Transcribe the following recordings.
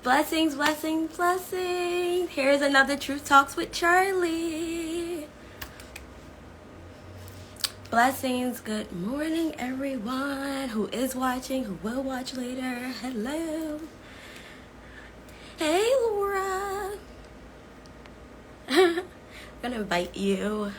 Blessings, blessings, blessings. Here's another Truth Talks with Charlie. Blessings, good morning, everyone who is watching, who will watch later. Hello. Hey, Laura. I'm gonna invite you.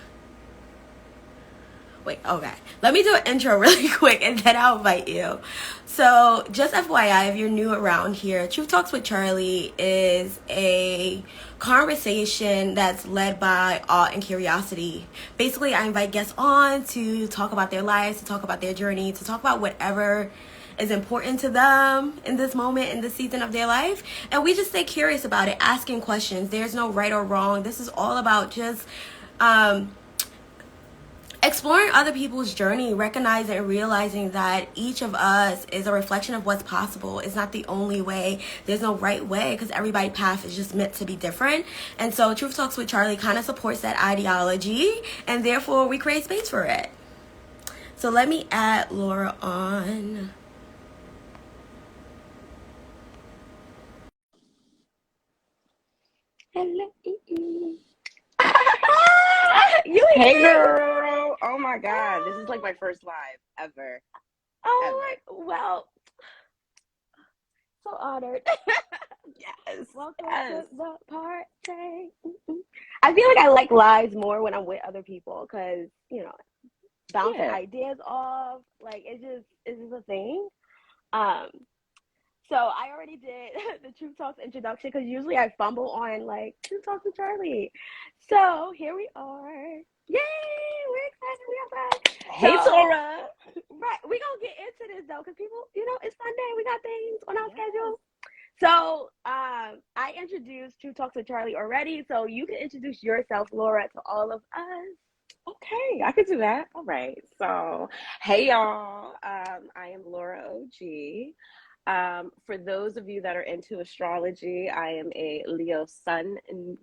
Wait, okay. Let me do an intro really quick and then I'll invite you. So, just FYI, if you're new around here, Truth Talks with Charlie is a conversation that's led by awe and curiosity. Basically, I invite guests on to talk about their lives, to talk about their journey, to talk about whatever is important to them in this moment, in this season of their life. And we just stay curious about it, asking questions. There's no right or wrong. This is all about just exploring other people's journey, recognizing and realizing that each of us is a reflection of what's possible. It's not the only way. There's no right way because everybody's path is just meant to be different. And so Truth Talks with Charlie kind of supports that ideology, and therefore we create space for it. So let me add Laura on. Hello. Hey girl! Oh my god, this is like my first live ever. Well, so honored. Yes. Welcome Yes. to the party. I feel like I like lives more when I'm with other people because, bouncing ideas off, like it's just a thing. So I already did the Truth Talks introduction because usually I fumble on like Truth Talks with Charlie. So here we are. Yay! We're excited. We are back. Hey So, Laura! right, we're gonna get into this though, because people, it's Sunday. We got things on our schedule. So I introduced Truth Talks with Charlie already. So you can introduce yourself, Laura, to all of us. Okay, I could do that. All right. So, hey y'all. I am Laura OG. For those of you that are into astrology, I am a Leo sun and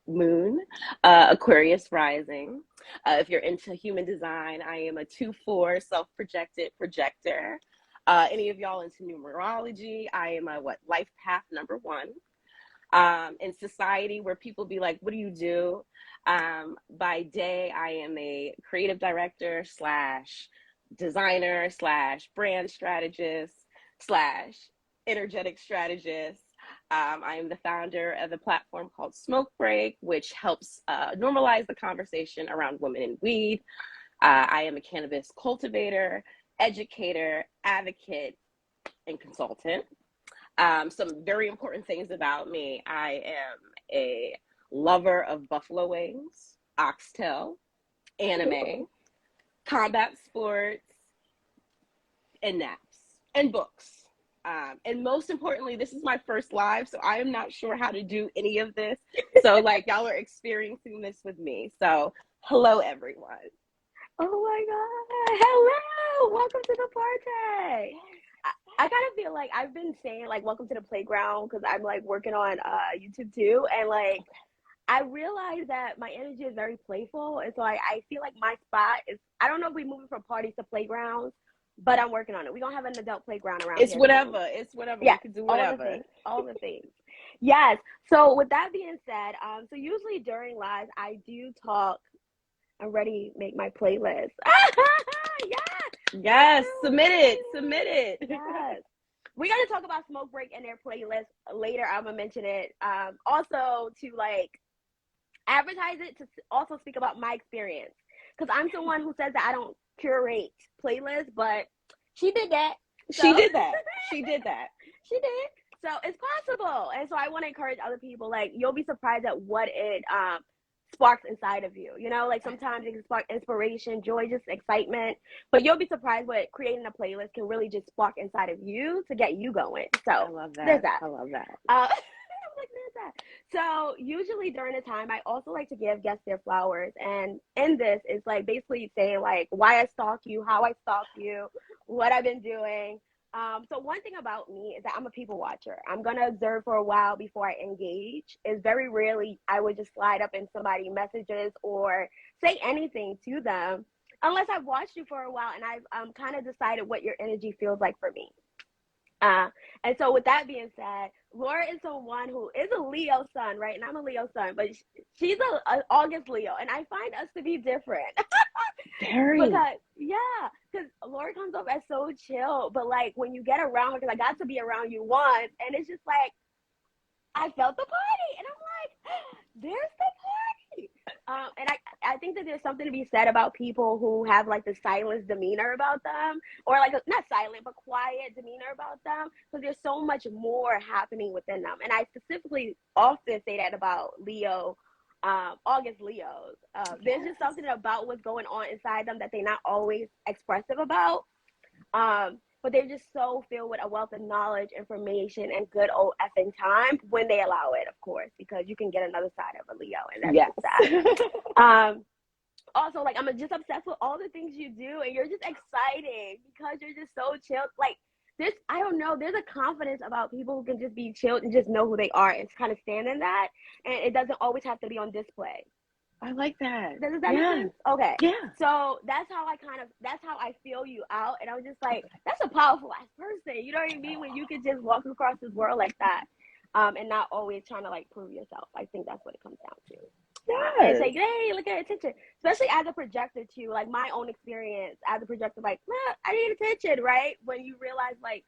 moon, Aquarius rising. If you're into human design, I am a 2/4 self-projected projector. Any of y'all into numerology, I am a life path number 1. In society where people be like, what do you do? By day, I am a creative director slash designer slash brand strategist slash energetic strategist. I am the founder of a platform called Smoke Break, which helps normalize the conversation around women and weed. I am a cannabis cultivator, educator, advocate, and consultant. Some very important things about me. I am a lover of buffalo wings, oxtail, anime, combat sports, and naps, and books. And most importantly, this is my first live, so I am not sure how to do any of this. So like y'all are experiencing this with me. So hello, everyone. Oh my God. Hello. Welcome to the party. I kind of feel like I've been saying like welcome to the playground because I'm like working on YouTube too, and like I realize that my energy is very playful, and so I feel like my spot is, I don't know if we're moving from parties to playgrounds, but I'm working on it. We're gonna have an adult playground around It's here whatever. soon. It's whatever. Yeah, We can do whatever. all the things. Yes. So with that being said, so usually during lives I do talk. I'm ready to make my playlist. Yes. Yes, submit it. Submit it. Yes. We're gonna talk about Smoke Break and their playlist later. I'm gonna mention it. Also to like advertise it, to also speak about my experience, because I'm someone who says that I don't curate playlists, but she did that. She did that. She did that. She did. So it's possible, and so I want to encourage other people. Like, you'll be surprised at what it sparks inside of you. Like sometimes it can spark inspiration, joy, just excitement. But you'll be surprised what creating a playlist can really just spark inside of you to get you going. So I love that. there's that. I love that. Like, there's that. So usually during the time, I also like to give guests their flowers. And in this, it's like basically saying like why I stalk you, how I stalk you, what I've been doing. So one thing about me is that I'm a people watcher. I'm going to observe for a while before I engage. It's very rarely I would just slide up in somebody's messages or say anything to them unless I've watched you for a while and I've kind of decided what your energy feels like for me. And so with that being said, Laura is someone who is a Leo sun, right? And I'm a Leo sun, but she's a August Leo, and I find us to be different. Very. Because Laura comes off as so chill, but like when you get around her, because I got to be around you once, and it's just like I felt the party, and I'm like, there's the party. And I think that there's something to be said about people who have like the silent demeanor about them, or like not silent but quiet demeanor about them, because there's so much more happening within them. And I specifically often say that about Leo, August Leos. There's just something about what's going on inside them that they're not always expressive about. But they're just so filled with a wealth of knowledge, information, and good old effing time when they allow it, of course, because you can get another side of a Leo, and that's just sad. Also, like, I'm just obsessed with all the things you do, and you're just exciting because you're just so chill. Like, I don't know, there's a confidence about people who can just be chilled and just know who they are and kind of stand in that, and it doesn't always have to be on display. I like that. Does that make sense? Okay. Yeah. So that's how I feel you out. And I was just like, that's a powerful ass person. You know what I mean? When you could just walk across this world like that, and not always trying to like prove yourself. I think that's what it comes down to. Yeah. It's like, hey, look at attention. Especially as a projector too. Like my own experience as a projector, like, I need attention, right? When you realize like,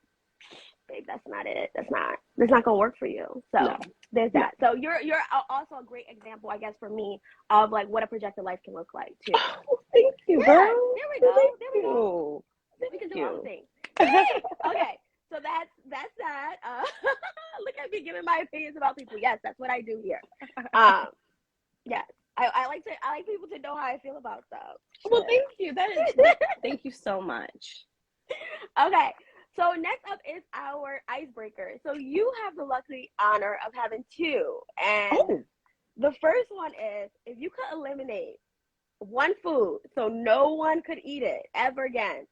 babe, that's not it. That's not gonna work for you. So there's that. So you're also a great example, I guess, for me of like what a projected life can look like too. Oh, thank you, girl. There we go. Thank We go. We can do all the things. Okay. So that's that. Look at me giving my opinions about people. Yes, that's what I do here. Yes. I like people to know how I feel about stuff. Well, thank you. Thank you so much. Okay. So next up is our icebreaker. So you have the lucky honor of having two. And the first one is, if you could eliminate one food so no one could eat it ever again,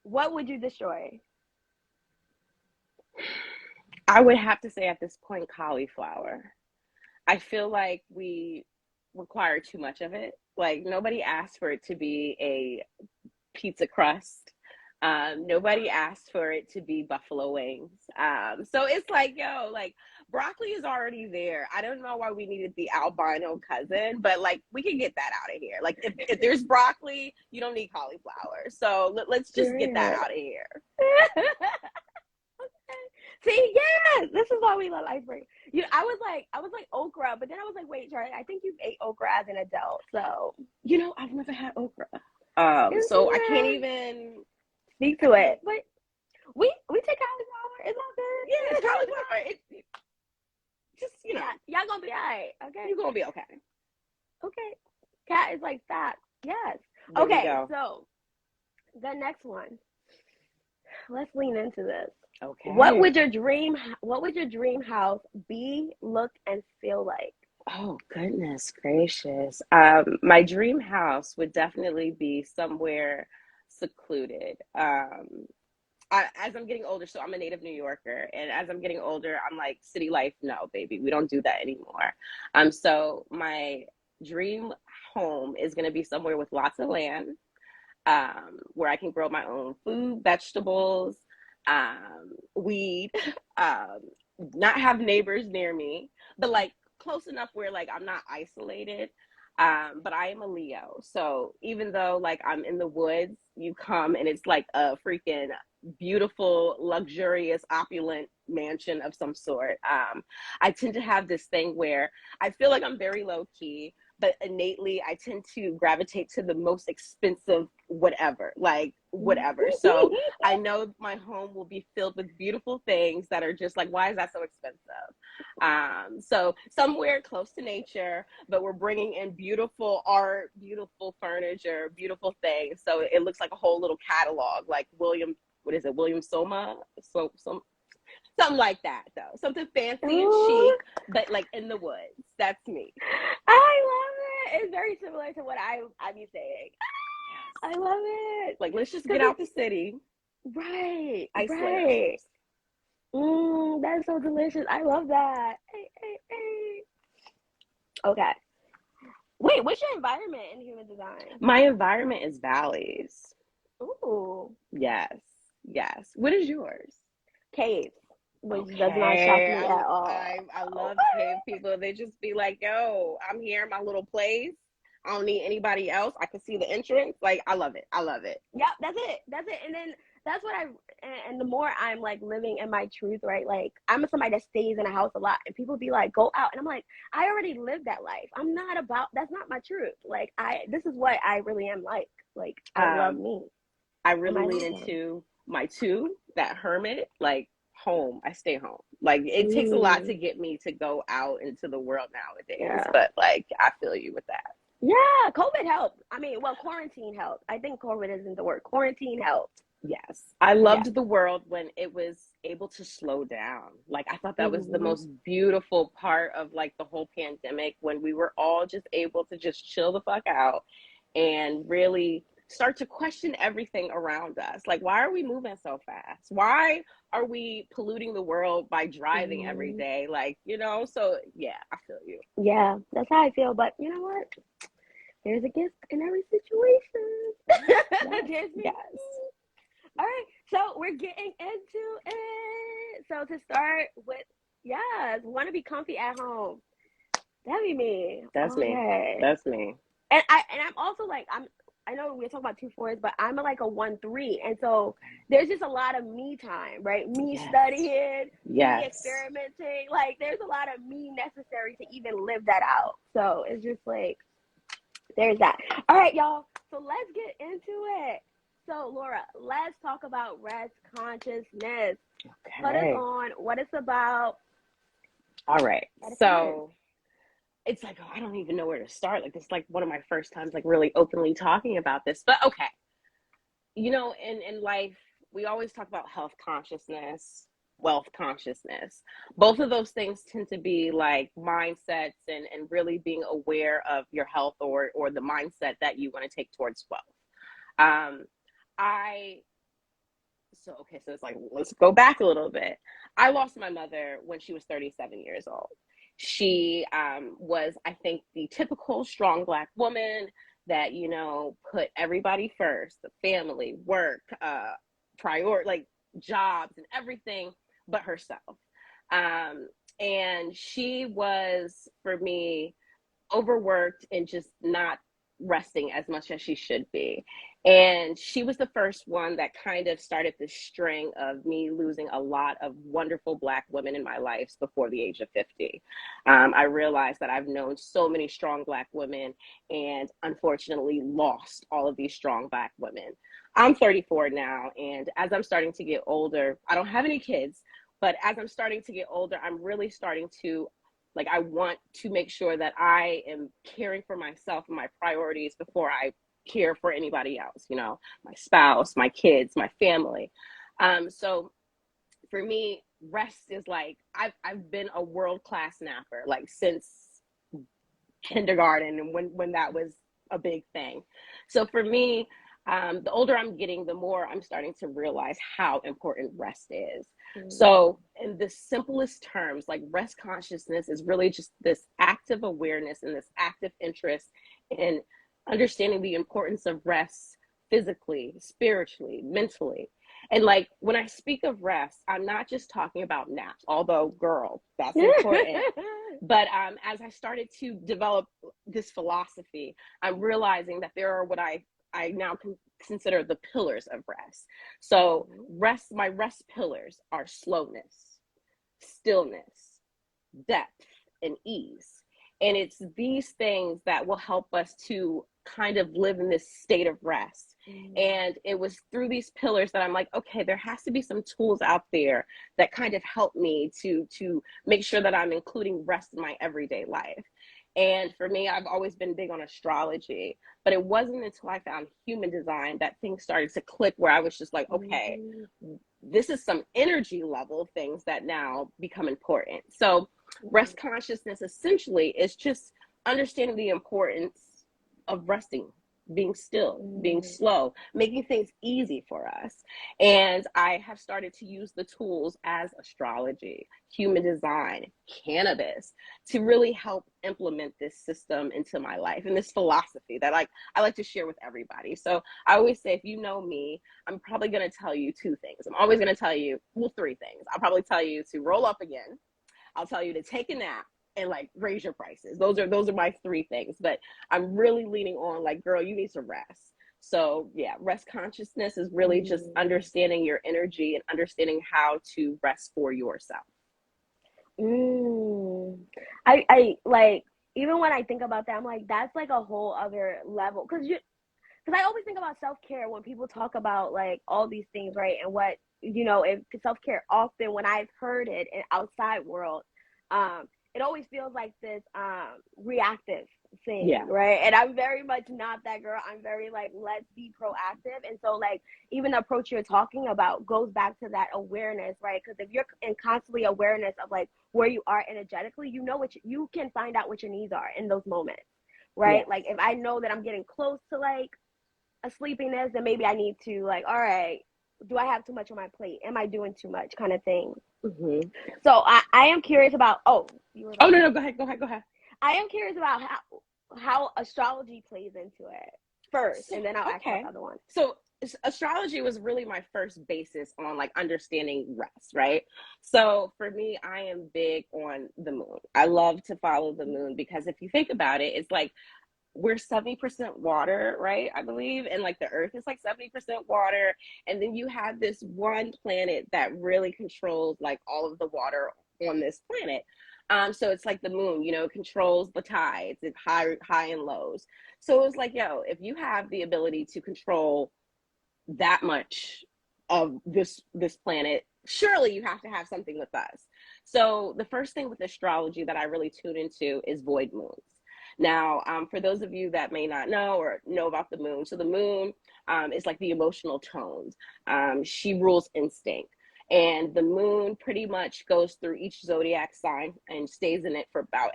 what would you destroy? I would have to say at this point, cauliflower. I feel like we require too much of it. Like nobody asked for it to be a pizza crust. Nobody asked for it to be buffalo wings. So it's like, like broccoli is already there. I don't know why we needed the albino cousin, but like we can get that out of here. Like if there's broccoli, you don't need cauliflower. So let's just get that out of here. Okay. See, yeah, this is why we love icebreaker. I was like okra, but then I was like, wait, Charlie, I think you've ate okra as an adult. So I've never had okra. So I can't even speak to it, but we take cauliflower. It's all good. Yeah, it's cauliflower. It just y'all gonna be all right. Okay, you're gonna be okay. Okay, cat is like fat. Yes. There okay, so the next one. Let's lean into this. Okay. What would your dream house be, look, and feel like? Oh, goodness gracious. My dream house would definitely be somewhere secluded. As I'm getting older, so I'm a native New Yorker, and as I'm getting older, I'm like, city life, no, baby, we don't do that anymore. So my dream home is going to be somewhere with lots of land, where I can grow my own food, vegetables, weed, not have neighbors near me, but like close enough where like I'm not isolated. But I am a Leo, so even though like I'm in the woods, you come and it's like a freaking beautiful, luxurious, opulent mansion of some sort. I tend to have this thing where I feel like I'm very low key, but innately I tend to gravitate to the most expensive whatever. So I know my home will be filled with beautiful things that are just like, why is that so expensive? So somewhere close to nature, but we're bringing in beautiful art, beautiful furniture, beautiful things. So it looks like a whole little catalog, like William Soma? Something like that, though. Something fancy and chic, but like in the woods. That's me. I love it. It's very similar to what I be saying. I love it. Like, let's just get out the city. Right. Isolate. Right. That's so delicious. I love that. Hey. Okay. Wait, what's your environment in human design? My environment is valleys. Ooh. Yes. What is yours? Caves. which does not shock Okay. me at all. I love cave Okay. people. They just be like, yo, I'm here in my little place. I don't need anybody else. I can see the entrance. Like, I love it. I love it. Yep, that's it. That's it. And then that's what and the more I'm like living in my truth, right? Like I'm somebody that stays in a house a lot, and people be like, go out. And I'm like, I already lived that life. I'm not about, that's not my truth. Like, this is what I really am like. Like, I love Um, me I and really my lean home. into my two, that hermit, like home. I stay home. Like it takes a lot to Mm, get me to go out into the world nowadays. yeah. But like I feel you with that. Yeah, COVID helped. I mean, well, quarantine helped. I think COVID isn't the word. Quarantine helped. Yes. I Yeah. loved the world when it was able to slow down. Like I thought that was the Hmm. most beautiful part of like the whole pandemic, when we were all just able to just chill the fuck out and really start to question everything around us. Like, why are we moving so fast? Why are we polluting the world by driving every Hmm. day? Like, so yeah, I feel you. Yeah, that's how I feel. But you know what? There's a gift in every situation. Yes, There's me. yes, All right, so we're getting into it. So to start with, yes, want to be comfy at home. That'd be me. that's me. Okay. That's me. And I'm also like, I know we're talking about 2 4s, but I'm like a 1 3, and so there's just a lot of me time, right? Me Yes, studying, me yes. experimenting. Like there's a lot of me necessary to even live that out. So it's just like there's that. All right, y'all. So let's get into it. So Laura, let's talk about rest consciousness. Put us Okay. on what it's about. All right. At a first. So it's like, oh, I don't even know where to start. Like, this is like one of my first times, like, really openly talking about this. But okay. In life, we always talk about health consciousness, wealth consciousness. Both of those things tend to be like mindsets, and really being aware of your health, or the mindset that you want to take towards wealth. Um, I so it's like, let's go back a little bit. I lost my mother when she was 37 years old. She was, I think, the typical strong Black woman that, put everybody first: the family, work, prior, like jobs and everything but herself. Um, and she was, for me, overworked and just not resting as much as she should be. And she was the first one that kind of started the string of me losing a lot of wonderful Black women in my life before the age of 50. I realized that I've known so many strong Black women, and unfortunately lost all of these strong Black women. I'm 34 now, and as I'm starting to get older, I don't have any kids, but as I'm starting to get older, I'm really starting to, like, I want to make sure that I am caring for myself and my priorities before I care for anybody else, my spouse, my kids, my family. So for me, rest is like, I've been a world-class napper, like since kindergarten, and when that was a big thing. So for me, the older I'm getting, the more I'm starting to realize how important rest is. So, in the simplest terms, like, rest consciousness is really just this active awareness and this active interest in understanding the importance of rest physically, spiritually, mentally. And like, when I speak of rest, I'm not just talking about naps, although, girl, that's important. But as I started to develop this philosophy, I'm realizing that there are what I now consider the pillars of rest. So my rest pillars are slowness, stillness, depth, and ease. And it's these things that will help us to kind of live in this state of rest. And it was through these pillars that I'm like, okay, there has to be some tools out there that kind of help me to make sure that I'm including rest in my everyday life. And for me, I've always been big on astrology, but it wasn't until I found human design that things started to click, where I was just like, okay, this is some energy level things that now become important. So rest consciousness essentially is just understanding the importance of resting being still, being slow, making things easy for us. And I have started to use the tools as astrology, human design, cannabis to really help implement this system into my life and this philosophy that I like to share with everybody. So I always say, if you know me, I'm probably going to tell you two things. I'm always going to tell you, well, three things. I'll probably tell you to roll up again. I'll tell you to take a nap and like raise your prices. Those are my three things. But I'm really leaning on like, girl, you need to rest. So yeah, rest consciousness is really just understanding your energy and understanding how to rest for yourself. I like, even when I think about that, I'm like, that's like a whole other level. Because I always think about self-care when people talk about like all these things, right? And what, you know, if self-care, often when I've heard it in outside world, it always feels like this reactive thing, Yeah. right? And I'm very much not that girl. I'm very like, let's be proactive. And so like, even the approach you're talking about goes back to that awareness, right? Because if you're in constantly awareness of like where you are energetically, you know what you can find out what your needs are in those moments, right? Yes. Like if I know that I'm getting close to like a sleepiness, then maybe I need to like, all right, do I have too much on my plate? Am I doing too much, kind of thing? So I am curious about. You were. Oh no, go ahead. I am curious about how astrology plays into it first, and then I'll ask about the other one. So astrology was really my first basis on like understanding rest, right? So for me, I am big on the moon. I love to follow the moon because if you think about it, it's like we're 70% water, right? I believe. And like the earth is like 70% water. And then you have this one planet that really controls like all of the water on this planet. So it's like the moon, you know, controls the tides, it's high and lows. So it's like, yo, if you have the ability to control that much of this planet, surely you have to have something with us. So the first thing with astrology that I really tune into is void moons. Now, for those of you that may not know or know about the moon, so the moon is like the emotional tones. She rules instinct. And the moon pretty much goes through each zodiac sign and stays in it for about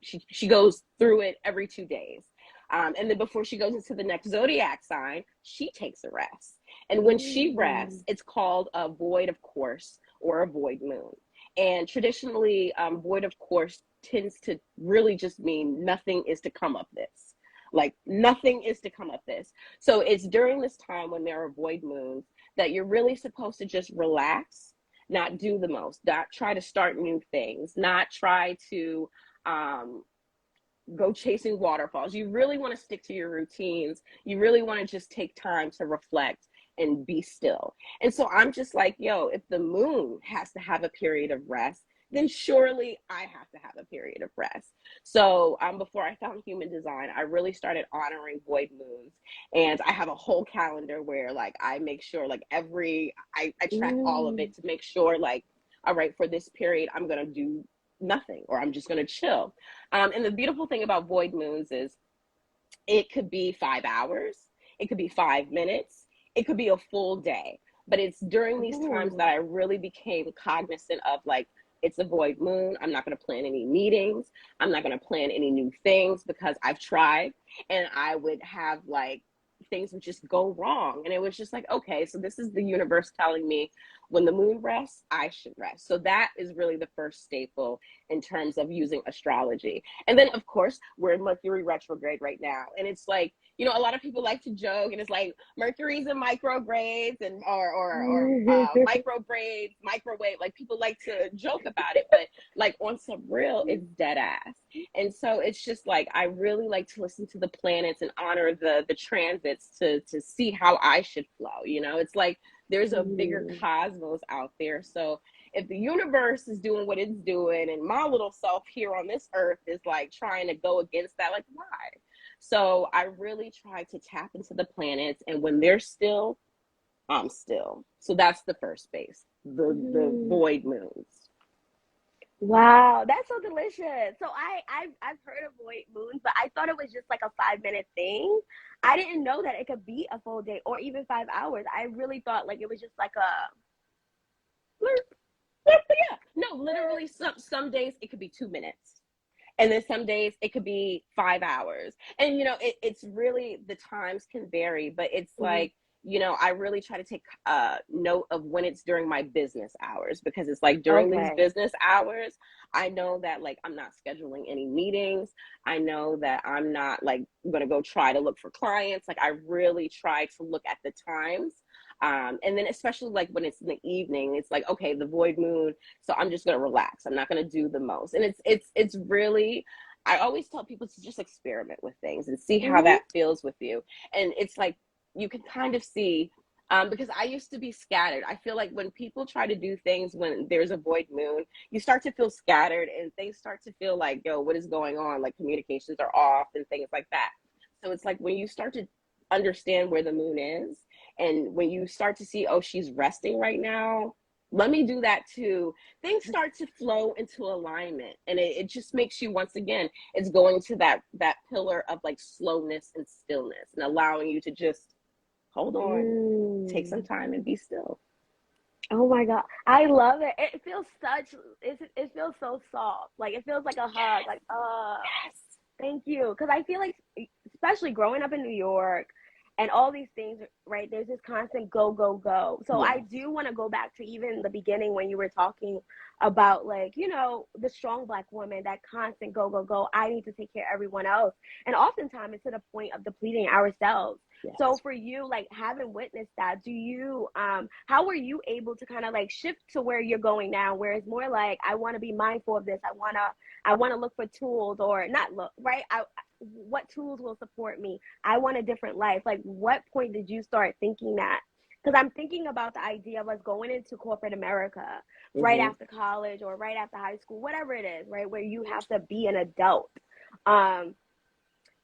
she goes through it every 2 days. And then before she goes into the next zodiac sign, she takes a rest. And when she rests, it's called a void of course or a void moon. And traditionally, void of course tends to really just mean nothing is to come of this. Like nothing is to come of this. So it's during this time when there are void moons that you're really supposed to just relax, not do the most, not try to start new things, not try to go chasing waterfalls. You really want to stick to your routines. You really want to just take time to reflect and be still. And so I'm just like, yo, if the moon has to have a period of rest, then surely I have to have a period of rest. So before I found human design, I really started honoring void moons. And I have a whole calendar where like I make sure like I track all of it to make sure like, all right, for this period, I'm going to do nothing or I'm just going to chill. And the beautiful thing about void moons is it could be 5 hours, it could be 5 minutes, it could be a full day. But it's during these times that I really became cognizant of like, it's a void moon. I'm not going to plan any meetings. I'm not going to plan any new things because I've tried and I would have like things would just go wrong. And it was just like, okay, so this is the universe telling me when the moon rests, I should rest. So that is really the first staple in terms of using astrology. And then of course, we're in Mercury retrograde right now. And it's like, you know, a lot of people like to joke and it's like Mercury's in microgrades and or micro braids, microwave, like people like to joke about it, but like on some real, it's dead ass. And so it's just like, I really like to listen to the planets and honor the transits to see how I should flow. You know, it's like, there's a bigger cosmos out there. So if the universe is doing what it's doing and my little self here on this earth is like trying to go against that, like why? So I really try to tap into the planets, and when they're still, I'm still. So that's the first base, the void moons. Wow, that's so delicious. So I've heard of void moons, but I thought it was just like a 5-minute thing. I didn't know that it could be a full day or even 5 hours. I really thought like it was just like a Yeah, no, literally some days it could be 2 minutes. And then some days it could be 5 hours. And, you know, it's really, the times can vary, but it's like, you know, I really try to take note of when it's during my business hours, because it's like during these business hours, I know that like I'm not scheduling any meetings. I know that I'm not like going to go try to look for clients. Like I really try to look at the times. And then especially like when it's in the evening, it's like, okay, the void moon. So I'm just going to relax. I'm not going to do the most. And it's really, I always tell people to just experiment with things and see how that feels with you. And it's like, you can kind of see, because I used to be scattered. I feel like when people try to do things when there's a void moon, you start to feel scattered and things start to feel like, yo, what is going on? Like communications are off and things like that. So it's like when you start to understand where the moon is, and when you start to see, oh, she's resting right now, let me do that too. Things start to flow into alignment, and it just makes you, once again, it's going to that pillar of like slowness and stillness, and allowing you to just hold on, take some time and be still. Oh my God. I love it. It feels it feels so soft. Like it feels like a hug. Like, Yes. thank you. Because I feel like, especially growing up in New York and all these things, right? There's this constant go, go, go. So I do want to go back to even the beginning when you were talking about, like, you know, the strong Black woman, that constant go, go, go. I need to take care of everyone else. And oftentimes it's to the point of depleting ourselves. Yes. So for you, like having witnessed that, do you, how were you able to kind of like shift to where you're going now, where it's more like, I want to be mindful of this. I want to look for tools, or not look, right? What tools will support me? I want a different life. Like, what point did you start thinking that? Because I'm thinking about the idea of us going into corporate America right after college or right after high school, whatever it is, right? Where you have to be an adult.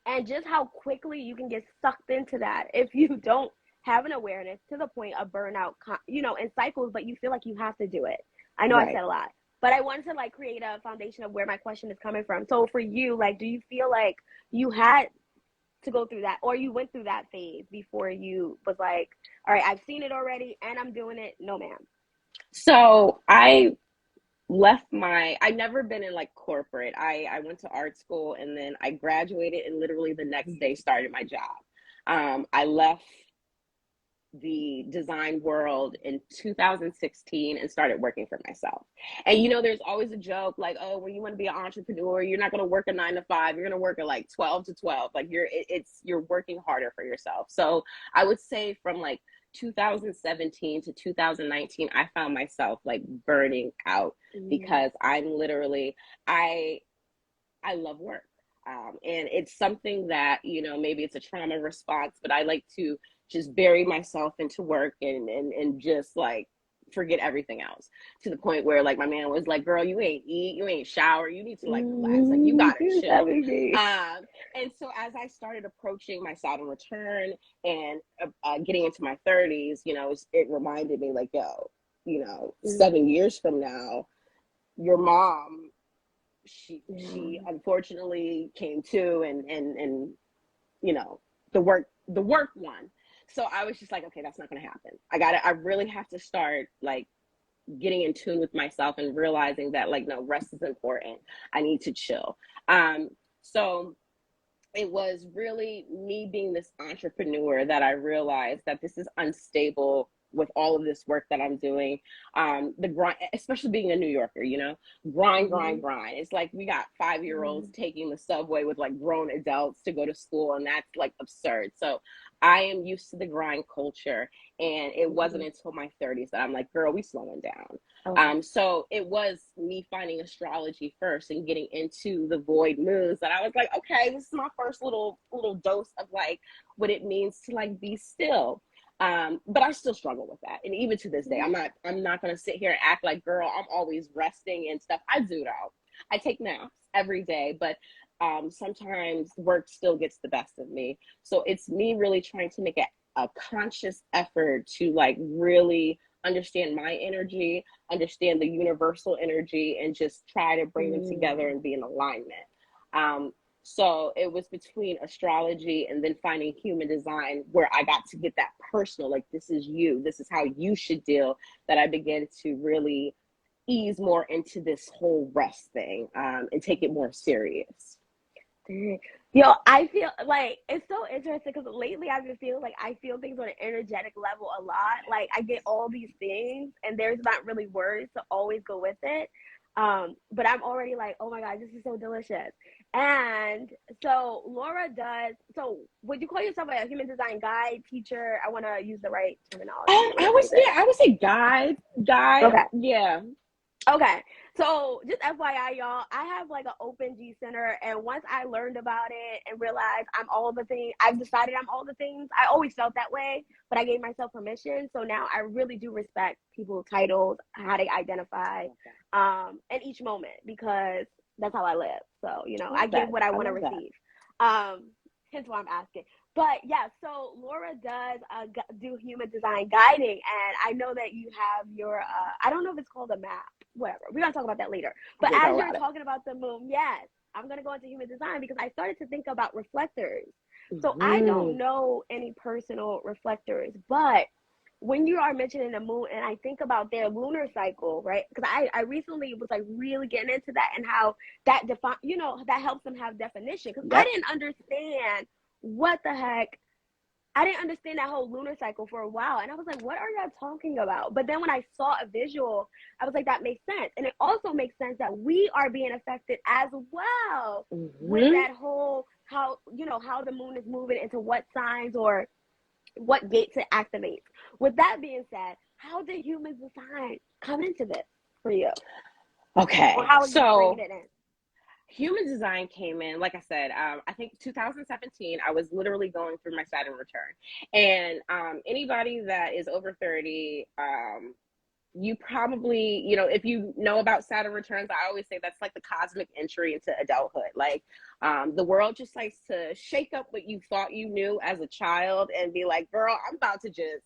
And just how quickly you can get sucked into that if you don't have an awareness, to the point of burnout, you know, in cycles, but you feel like you have to do it. I know I said a lot, but I wanted to like create a foundation of where my question is coming from. So for you, like, do you feel like you had to go through that, or you went through that phase before you was like, all right, I've seen it already and I'm doing it? No, ma'am. So I never been in like corporate. I went to art school, and then I graduated, and literally the next day started my job. I left the design world in 2016 and started working for myself. And you know, there's always a joke like, oh, when you want to be an entrepreneur, you're not going to work a 9 to 5, you're going to work at like 12 to 12. Like you're working harder for yourself. So I would say from like 2017 to 2019, I found myself like burning out, because I'm literally, I love work. And it's something that, you know, maybe it's a trauma response, but I like to just bury myself into work and just like forget everything else, to the point where like my man was like, girl, you ain't eat, you ain't shower, you need to like relax, like you gotta chill. And so as I started approaching my Saturn return and getting into my 30s, you know, it reminded me like, yo, you know, 7 years from now, your mom, she unfortunately came to, and you know, the work won. So I was just like, okay, that's not going to happen. I really have to start like getting in tune with myself and realizing that like, no, rest is important. I need to chill. So it was really me being this entrepreneur that I realized that this is unstable with all of this work that I'm doing. The grind, especially being a New Yorker, you know, grind. It's like we got 5-year-olds taking the subway with like grown adults to go to school, and that's like absurd. So I am used to the grind culture, and it wasn't until my 30s that I'm like, girl, we slowing down. So it was me finding astrology first and getting into the void moons that I was like, okay, this is my first little dose of like what it means to like be still. But I still struggle with that. And even to this day, I'm not going to sit here and act like, girl, I'm always resting and stuff. I do though. I take naps every day, but sometimes work still gets the best of me. So it's me really trying to make a conscious effort to like really understand my energy, understand the universal energy, and just try to bring them together and be in alignment. So it was between astrology and then finding human design where I got to get that personal, like, this is you, this is how you should deal, that I began to really ease more into this whole rest thing, and take it more serious. Yo, I feel like it's so interesting because lately I've been feeling like I feel things on an energetic level a lot. Like I get all these things and there's not really words to always go with it. But I'm already like, oh my God, this is so delicious. And so Laura does, so would you call yourself a human design guide, teacher? I want to use the right terminology. I would say guide. Okay. Yeah. Okay, so just FYI, y'all, I have like an open G center, and once I learned about it and realized I'm all the things, I've decided I'm all the things. I always felt that way, but I gave myself permission. So now I really do respect people's titles, how they identify, in each moment, because that's how I live. So, you know, I give what I want to receive. Hence why I'm asking. But yeah, so Laura does do human design guiding, and I know that you have your, I don't know if it's called a map, whatever. We're going to talk about that later. But as you're talking about the moon, yes, I'm going to go into human design because I started to think about reflectors. So I don't know any personal reflectors, but when you are mentioning the moon and I think about their lunar cycle, right? Because I recently was like really getting into that and how that that helps them have definition. Because I didn't understand what the heck. I didn't understand that whole lunar cycle for a while. And I was like, what are y'all talking about? But then when I saw a visual, I was like, that makes sense. And it also makes sense that we are being affected as well with that whole, how the moon is moving into what signs or what gates it activates. With that being said, how did human design come into this for you? Okay. Or how are you bringing it in? Human design came in, like I said, I think 2017, I was literally going through my Saturn return. And anybody that is over 30, you probably, if you know about Saturn returns, I always say that's like the cosmic entry into adulthood. Like the world just likes to shake up what you thought you knew as a child and be like, girl, I'm about to just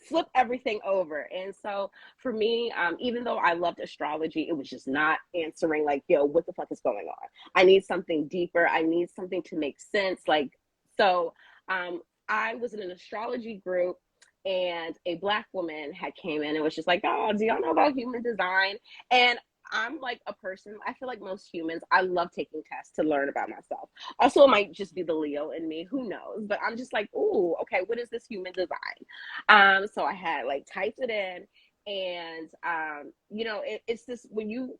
flip everything over. And so for me, even though I loved astrology, it was just not answering like, yo, what the fuck is going on? I need something deeper. I need something to make sense. So I was in an astrology group and a Black woman had came in and was just like, oh, do y'all know about human design? And I'm like a person, I feel like most humans, I love taking tests to learn about myself. Also, it might just be the Leo in me, who knows? But I'm just like, ooh, okay, what is this human design? So I had like typed it in, and it's this when you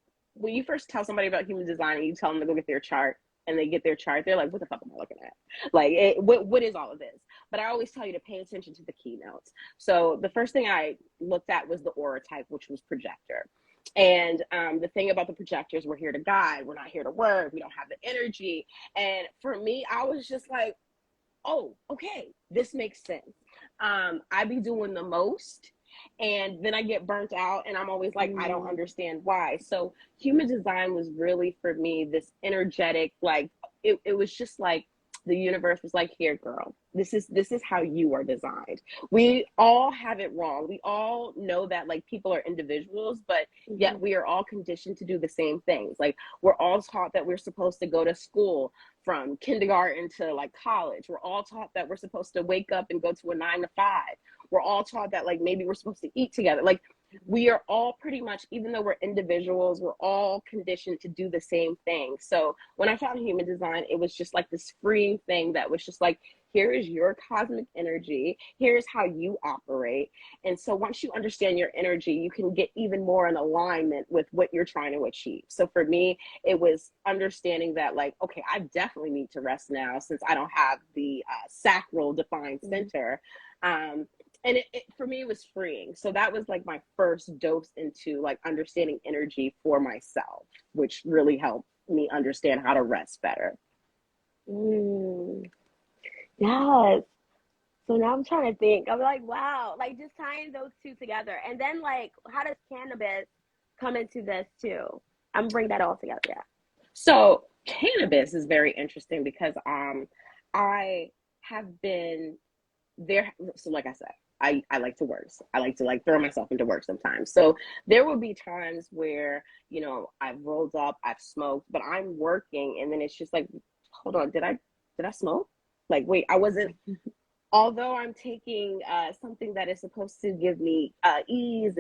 first tell somebody about human design and you tell them to go get their chart, and they get their chart, they're like, what the fuck am I looking at? Like, what is all of this? But I always tell you to pay attention to the keynotes. So the first thing I looked at was the aura type, which was projector. And the thing about the projectors, we're here to guide. We're not here to work. We don't have the energy. And for me, I was just like, oh, okay, this makes sense. I be doing the most. And then I get burnt out and I'm always like, I don't understand why. So human design was really for me this energetic, like it was just like the universe was like, here, girl, this is how you are designed. We all have it wrong. We all know that like people are individuals, but yet we are all conditioned to do the same things. Like we're all taught that we're supposed to go to school from kindergarten to like college. We're all taught that we're supposed to wake up and go to a 9 to 5. We're all taught that like maybe we're supposed to eat together. Like we are all pretty much, even though we're individuals, we're all conditioned to do the same thing. So when I found human design, it was just like this freeing thing that was just like, here is your cosmic energy. Here's how you operate. And so once you understand your energy, you can get even more in alignment with what you're trying to achieve. So for me, it was understanding that like, okay, I definitely need to rest now since I don't have the sacral defined center. And it for me, it was freeing. So that was like my first dose into like understanding energy for myself, which really helped me understand how to rest better. Yes. So now I'm trying to think. I'm like, wow, like just tying those two together. And then like, how does cannabis come into this too? I'm bring that all together. Yeah. So cannabis is very interesting because I have been there. So like I said, I like to work. I like to like throw myself into work sometimes. So there will be times where, I've rolled up, I've smoked, but I'm working and then it's just like, hold on, did I smoke? Like, wait, I wasn't, although I'm taking something that is supposed to give me ease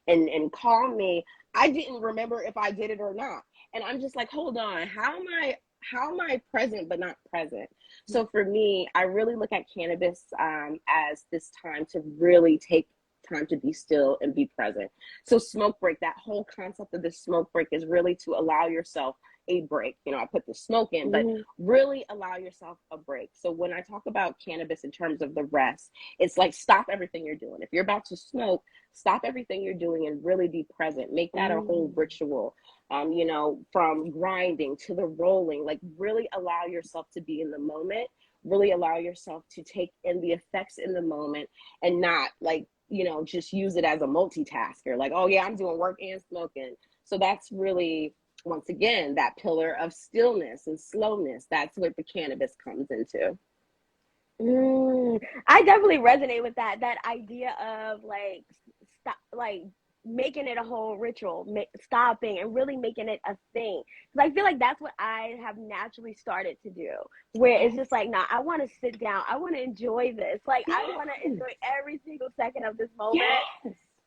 and calm me, I didn't remember if I did it or not. And I'm just like, hold on, how am I present but not present? So for me, I really look at cannabis as this time to really take time to be still and be present. So smoke break, that whole concept of the smoke break is really to allow yourself a break. You know, I put the smoke in, but really allow yourself a break. So when I talk about cannabis in terms of the rest, it's like stop everything you're doing. If you're about to smoke, stop everything you're doing and really be present. Make that a whole ritual. You know, from grinding to the rolling, like really allow yourself to be in the moment, really allow yourself to take in the effects in the moment and not like, you know, just use it as a multitasker. Like, oh yeah, I'm doing work and smoking. So that's really, once again, that pillar of stillness and slowness. That's what the cannabis comes into. I definitely resonate with that idea of like stop, like making it a whole ritual, stopping and really making it a thing. Because I feel like that's what I have naturally started to do, where it's just like, nah, I want to sit down, I want to enjoy this, like I want to enjoy every single second of this moment.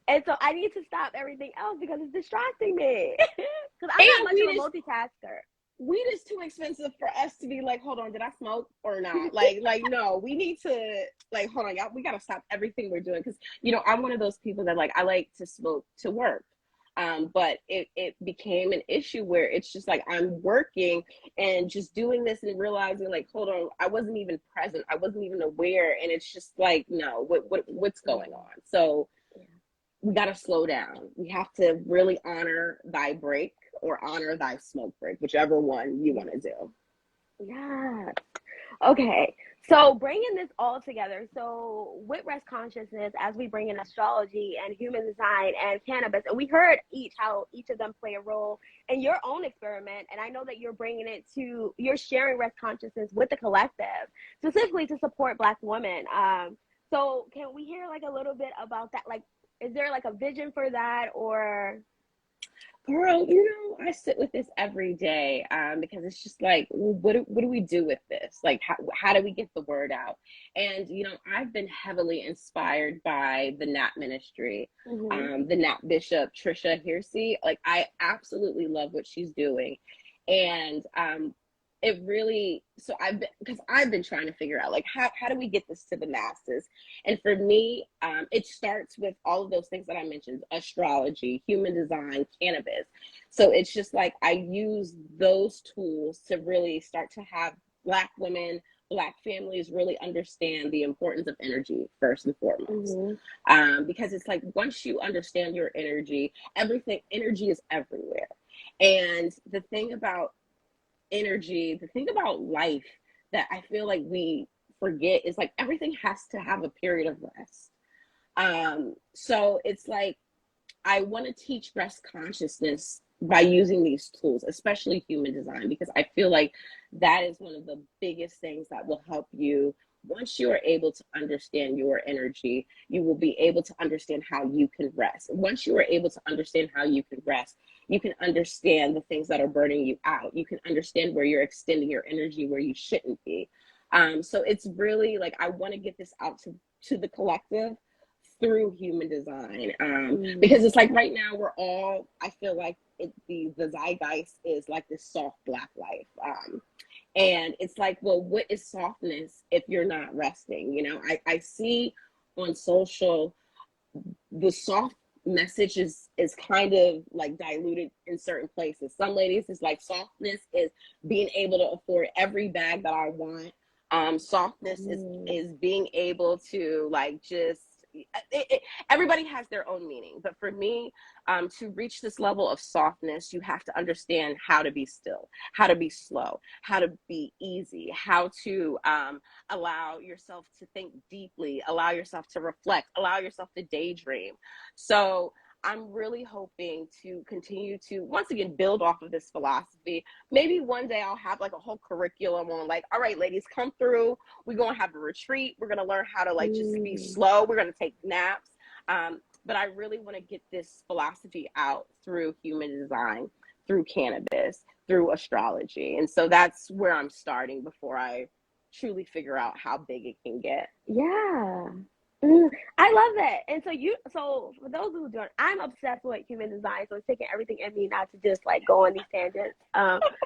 And so I need to stop everything else because it's distracting me. Because I'm not much of a multitasker. Weed is too expensive for us to be like, hold on, did I smoke or not? Like no, we need to like, hold on, y'all, we gotta stop everything we're doing. Because, you know, I'm one of those people that like, I like to smoke to work. But it became an issue where it's just like I'm working and just doing this and realizing like, hold on, I wasn't even present, I wasn't even aware, and it's just like, no, what's going on? So we got to slow down. We have to really honor thy break or honor thy smoke break, whichever one you want to do. Yeah. Okay. So bringing this all together, so with rest consciousness, as we bring in astrology and human design and cannabis, and we heard how each of them play a role in your own experiment, and I know that you're sharing rest consciousness with the collective, specifically to support Black women. So can we hear like a little bit about that? Like, is there like a vision for that, or? Girl, you know, I sit with this every day because it's just like, what do we do with this? Like, how do we get the word out? And, you know, I've been heavily inspired by the Nat ministry, the Nat Bishop, Trisha Hersey. Like, I absolutely love what she's doing. And it really, so I've been trying to figure out like how do we get this to the masses? And for me, it starts with all of those things that I mentioned: astrology, human design, cannabis. So it's just like I use those tools to really start to have Black women, Black families really understand the importance of energy first and foremost. Because it's like once you understand your energy is everywhere. And the thing about energy, the thing about life that I feel like we forget is like everything has to have a period of rest. So it's like I want to teach rest consciousness by using these tools, especially human design, because I feel like that is one of the biggest things that will help you. Once you are able to understand your energy, you will be able to understand how you can rest. Once you are able to understand how you can rest, you can understand the things that are burning you out. You can understand where you're extending your energy where you shouldn't be. So it's really like I want to get this out to the collective through human design, because it's like right now we're all, I feel like the zeitgeist is like this soft Black life. And it's like, well, what is softness if you're not resting? You know, I see on social, the soft message is kind of like diluted in certain places. Some ladies, it's like softness is being able to afford every bag that I want. Softness is being able to like just, everybody has their own meaning, but for me, to reach this level of softness, you have to understand how to be still, how to be slow, how to be easy, how to allow yourself to think deeply, allow yourself to reflect, allow yourself to daydream. So I'm really hoping to continue to, once again, build off of this philosophy. Maybe one day I'll have like a whole curriculum on like, all right, ladies, come through. We're going to have a retreat. We're going to learn how to like just be slow. We're going to take naps. But I really want to get this philosophy out through human design, through cannabis, through astrology. And so that's where I'm starting before I truly figure out how big it can get. Yeah. I love that. And so for those who don't, I'm obsessed with human design. So it's taking everything in me not to just like go on these tangents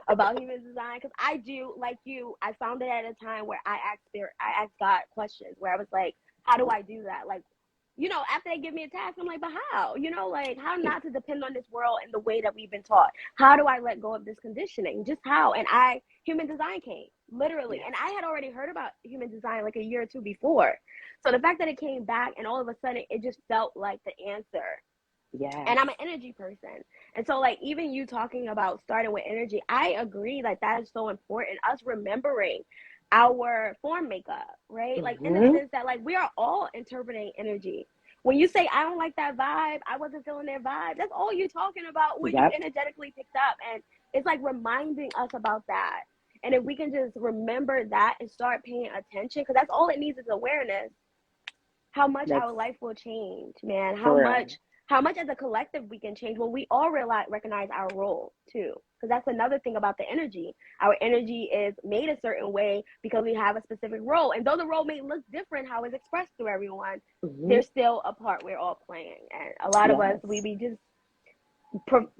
about human design. Because I do, like you, I found it at a time where I asked God questions where I was like, how do I do that? Like, after they give me a task, I'm like, but how? Like how not to depend on this world and the way that we've been taught. How do I let go of this conditioning? Just how? And human design came, literally. Yes. And I had already heard about human design like a year or two before. So the fact that it came back and all of a sudden it just felt like the answer. Yes. And I'm an energy person. And so like even you talking about starting with energy, I agree like that is so important. Us remembering our form makeup, right? Like in the sense that like we are all interpreting energy. When you say I don't like that vibe, I wasn't feeling their vibe, that's all you're talking about, what you energetically picked up. And it's like reminding us about that. And if we can just remember that and start paying attention, because that's all it needs is awareness, how much That's our life will change, man. for real. How much as a collective we can change when we all recognize our role too. Because that's another thing about the energy. Our energy is made a certain way because we have a specific role. And though the role may look different, how it's expressed through everyone, there's still a part we're all playing. And a lot of us, we be just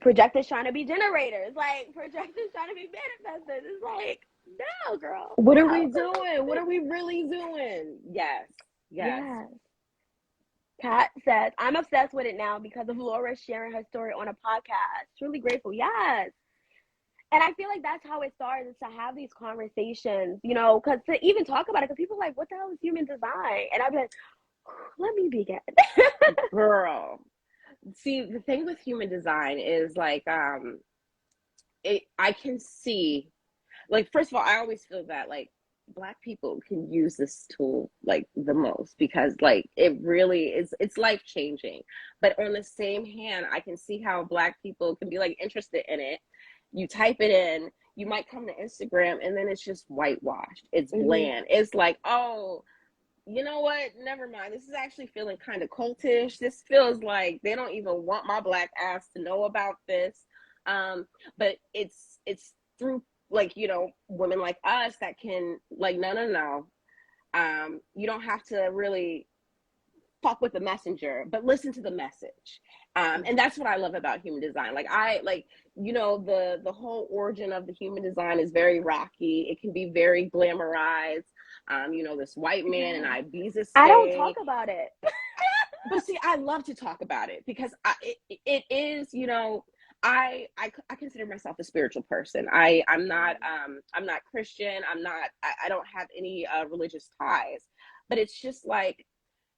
projectors trying to be generators, like projectors trying to be manifestors. It's like, no, girl. What no. are we doing? What are we really doing? Yes. Pat says, I'm obsessed with it now because of Laura sharing her story on a podcast. Truly grateful. Yes. And I feel like that's how it started, is to have these conversations, because to even talk about it, because people are like, what the hell is human design? And I'd be like, let me begin. Girl. See, the thing with human design is like, I can see, like, first of all, I always feel that like Black people can use this tool like the most, because like it really is, it's life changing. But on the same hand, I can see how Black people can be like interested in it. You type it in, you might come to Instagram and then it's just whitewashed. It's bland. It's like, oh, you know what? Never mind. This is actually feeling kind of cultish. This feels like they don't even want my Black ass to know about this. But it's through like, women like us that can like, no. You don't have to really fuck with the messenger, but listen to the message. And that's what I love about human design. Like the whole origin of the human design is very rocky. It can be very glamorized. This white man in Ibiza stay. I don't talk about it. But see, I love to talk about it because it is, I consider myself a spiritual person. I'm not Christian. I don't have any religious ties, but it's just like,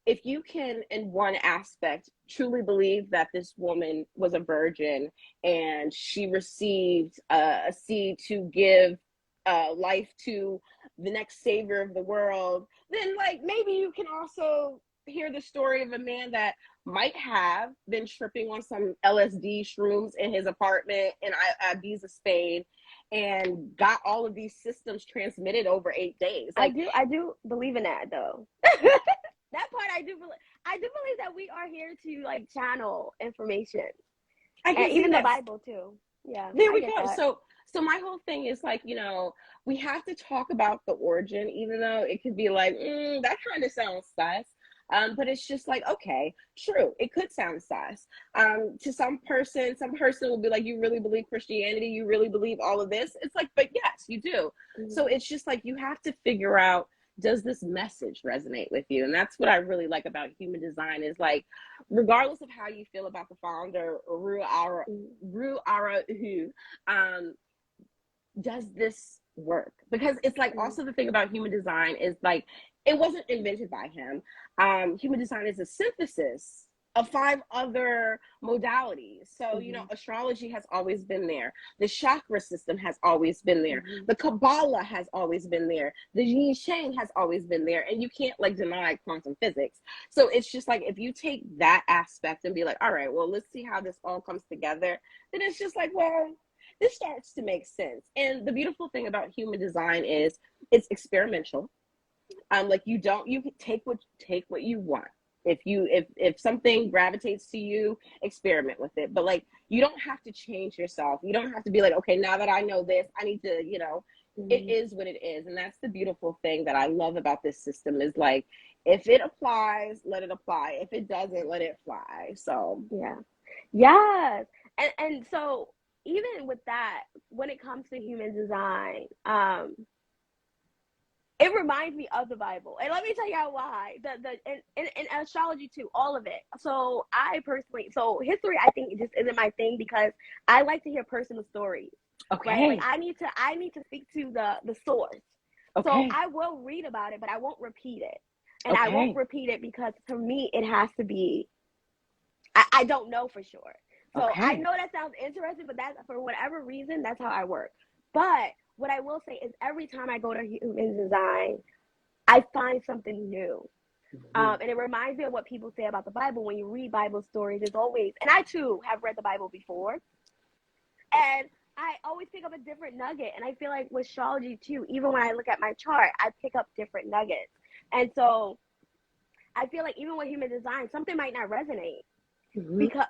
if you can, in one aspect, truly believe that this woman was a virgin and she received a seed to give life to the next savior of the world, then like maybe you can also hear the story of a man that might have been tripping on some LSD shrooms in his apartment in Ibiza, Spain, and got all of these systems transmitted over 8 days. Like, I do believe in that though. That part I do believe. I do believe that we are here to like channel information, and even the Bible too. Yeah, there we go. That. So my whole thing is like, we have to talk about the origin, even though it could be like, that kind of sounds sus. But it's just like, okay, true, it could sound sus. To some person will be like, you really believe Christianity? You really believe all of this? It's like, but yes, you do. So it's just like, you have to figure out, does this message resonate with you? And that's what I really like about human design, is like, regardless of how you feel about the founder, LauraOG, does this work? Because it's like, also the thing about human design is like, it wasn't invented by him. Human design is a synthesis of 5 other modalities. So, astrology has always been there. The chakra system has always been there. The Kabbalah has always been there. The Yin Shang has always been there. And you can't like deny quantum physics. So it's just like, if you take that aspect and be like, all right, well, let's see how this all comes together, then it's just like, well, this starts to make sense. And the beautiful thing about human design is it's experimental. Like you can take what you want. If something gravitates to you, experiment with it. But like, you don't have to change yourself. You don't have to be like, okay, now that I know this, I need to, it is what it is. And that's the beautiful thing that I love about this system, is like, If it applies, let it apply. If it doesn't, let it fly. So Yeah. Yes. And so even with that, when it comes to human design, it reminds me of the Bible. And let me tell you why. In astrology too, all of it. So I personally, so history I think it just isn't my thing because I like to hear personal stories. Right? Like okay, I need to speak to the source. So okay, I will read about it, but I won't repeat it. And I won't okay, repeat it because for me it has to be I don't know for sure. So I okay, know that sounds interesting, but that's for whatever reason, that's how I work. But what I will say is every time I go to human design, I find something new. hmm, And it reminds me of what people say about the Bible. When you read Bible stories, it's always, and I too have read the Bible before, and I always pick up a different nugget. And I feel like with astrology too, even when I look at my chart, I pick up different nuggets. And so I feel like even with human design, something might not resonate hmm, because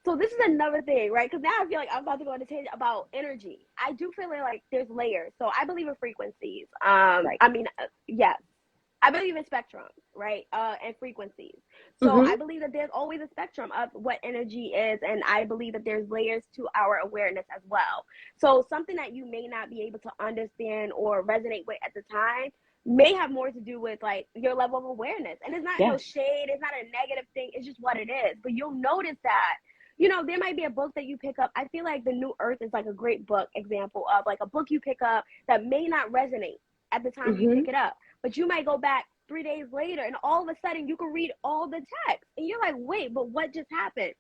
so this is another thing, right? Because now I feel like I'm about to go on a tangent about energy. I do feel like there's layers. So I believe in frequencies. right, I mean, yes, I believe in spectrum, right? And frequencies. So hmm, I believe that there's always a spectrum of what energy is, and I believe that there's layers to our awareness as well. So something that you may not be able to understand or resonate with at the time may have more to do with like your level of awareness. And it's not no yes, shade, it's not a negative thing, it's just what it is. But you'll notice that there might be a book that you pick up. I feel like The New Earth is like a great book example of like a book you pick up that may not resonate at the time you hmm, pick it up, but you might go back 3 days later and all of a sudden you can read all the text and you're like, wait, but what just happened?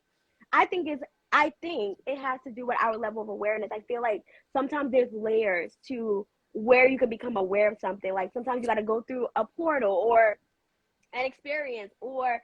I think is I think it has to do with our level of awareness. I feel like sometimes there's layers to where you can become aware of something. Like sometimes you got to go through a portal or an experience or